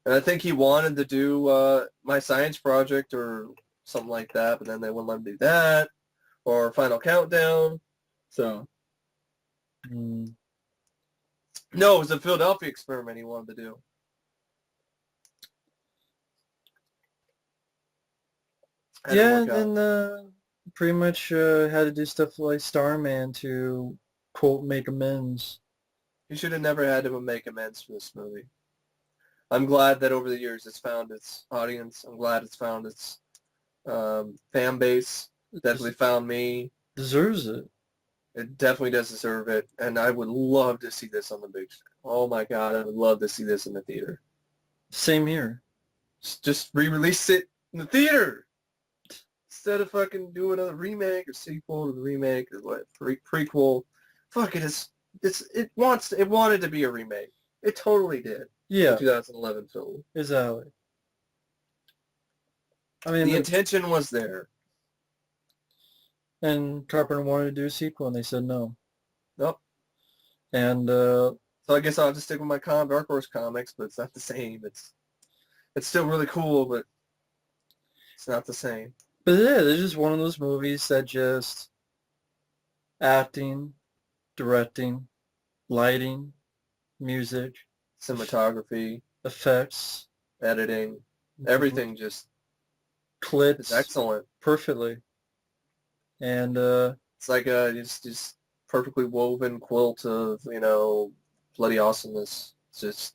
and I think he wanted to do My Science Project or something like that, but then they wouldn't let him do that, or Final Countdown. So, no, it was a Philadelphia Experiment he wanted to do.
Yeah, and then pretty much had to do stuff like Starman to, quote, make amends.
He should have never had to make amends for this movie. I'm glad that over the years it's found its audience. I'm glad it's found its fan base. It definitely found me.
Deserves it.
It definitely does deserve it. And I would love to see this on the big screen. Oh my God, I would love to see this in the theater.
Same here.
Just re-release it in the theater. Instead of fucking do another remake or sequel to the remake or what, prequel. Fuck it, it wanted to be a remake. It totally did.
Yeah.
The 2011 film.
Exactly. I mean,
the intention was there.
And Carpenter wanted to do a sequel, and they said no.
Nope.
And
so I guess I'll have to stick with my Dark Horse comics, but it's not the same. It's still really cool, but it's not the same.
But yeah, it's just one of those movies that just acting, directing, lighting, music,
cinematography,
effects,
editing, everything just It's
clips
excellent.
perfectly. And
It's like a just perfectly woven quilt of, bloody awesomeness. It's just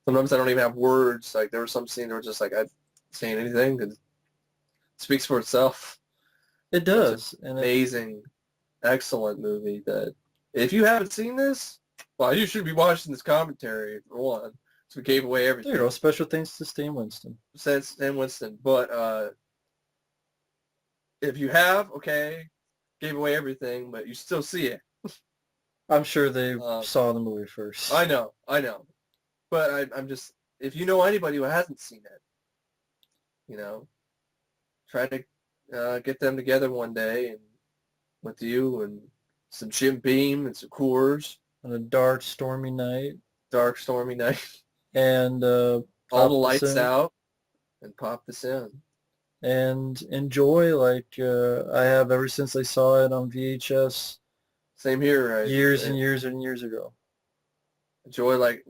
sometimes I don't even have words. Like there were some scenes where just like I'm saying anything because it speaks for itself.
it
It's an
does. And
amazing, excellent movie that if you haven't seen this, well, you should be watching this commentary for one. So we gave away
there you
everything
go. Special thanks to Stan Winston.
since and Winston. But if you have, okay, gave away everything, but you still see it.
I'm sure they
Um,
saw the movie first.
I know. But I'm just, if you know anybody who hasn't seen it, you know, try to get them together one day and with you and some Jim Beam and some Coors,
On a dark, stormy night,
dark, stormy night,
and
all the
pop this
lights
in
out, and pop this in.
and enjoy like I have ever since I saw it on VHS
Same here.
years
I
and years and years ago.
enjoy like,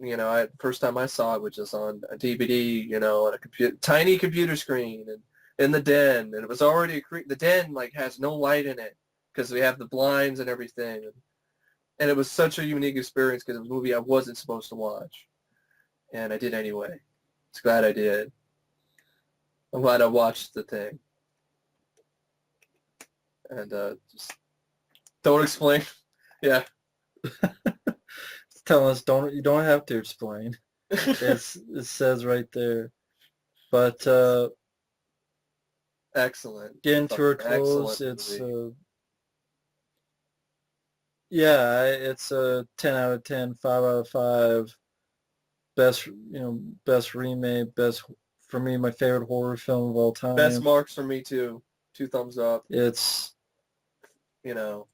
first time I saw it was just on a DVD, on a tiny computer screen and in the den, and it was already the den like has no light in it because we have the blinds and everything, and it was such a unique experience because it was a movie I wasn't supposed to watch, and I did anyway. It's glad I did. I'm glad I watched the thing, and just don't explain. Yeah.
Tell us you don't have to explain. It says right there. But
Excellent.
getting to our
Fucking
close,
excellent
it's
movie.
yeah, it's a 10 out of 10, 5 out of 5. Best, best remake, best for me, my favorite horror film of all
Best
time.
marks for me too. 2 thumbs up.
It's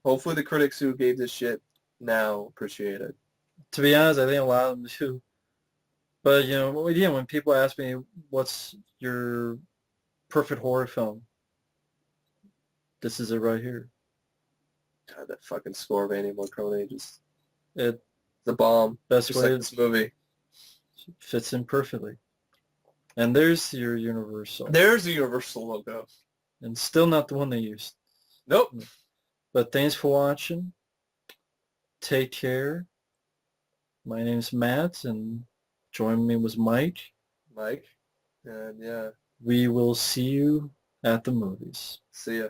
Hopefully the critics who gave this shit now appreciate it.
to be honest, I think a lot of them do. But again, when people ask me what's your perfect horror film, this is it right here.
God, that fucking score of Ennio Morricone just
It
the bomb.
best
Just
way
like
it
this movie.
fits in perfectly. And there's your Universal.
There's the Universal logo.
And still not the one they used.
Nope.
But thanks for watching. Take care. My name's Matt, and joining me was Mike.
Mike. And yeah,
We will see you at the movies.
see ya.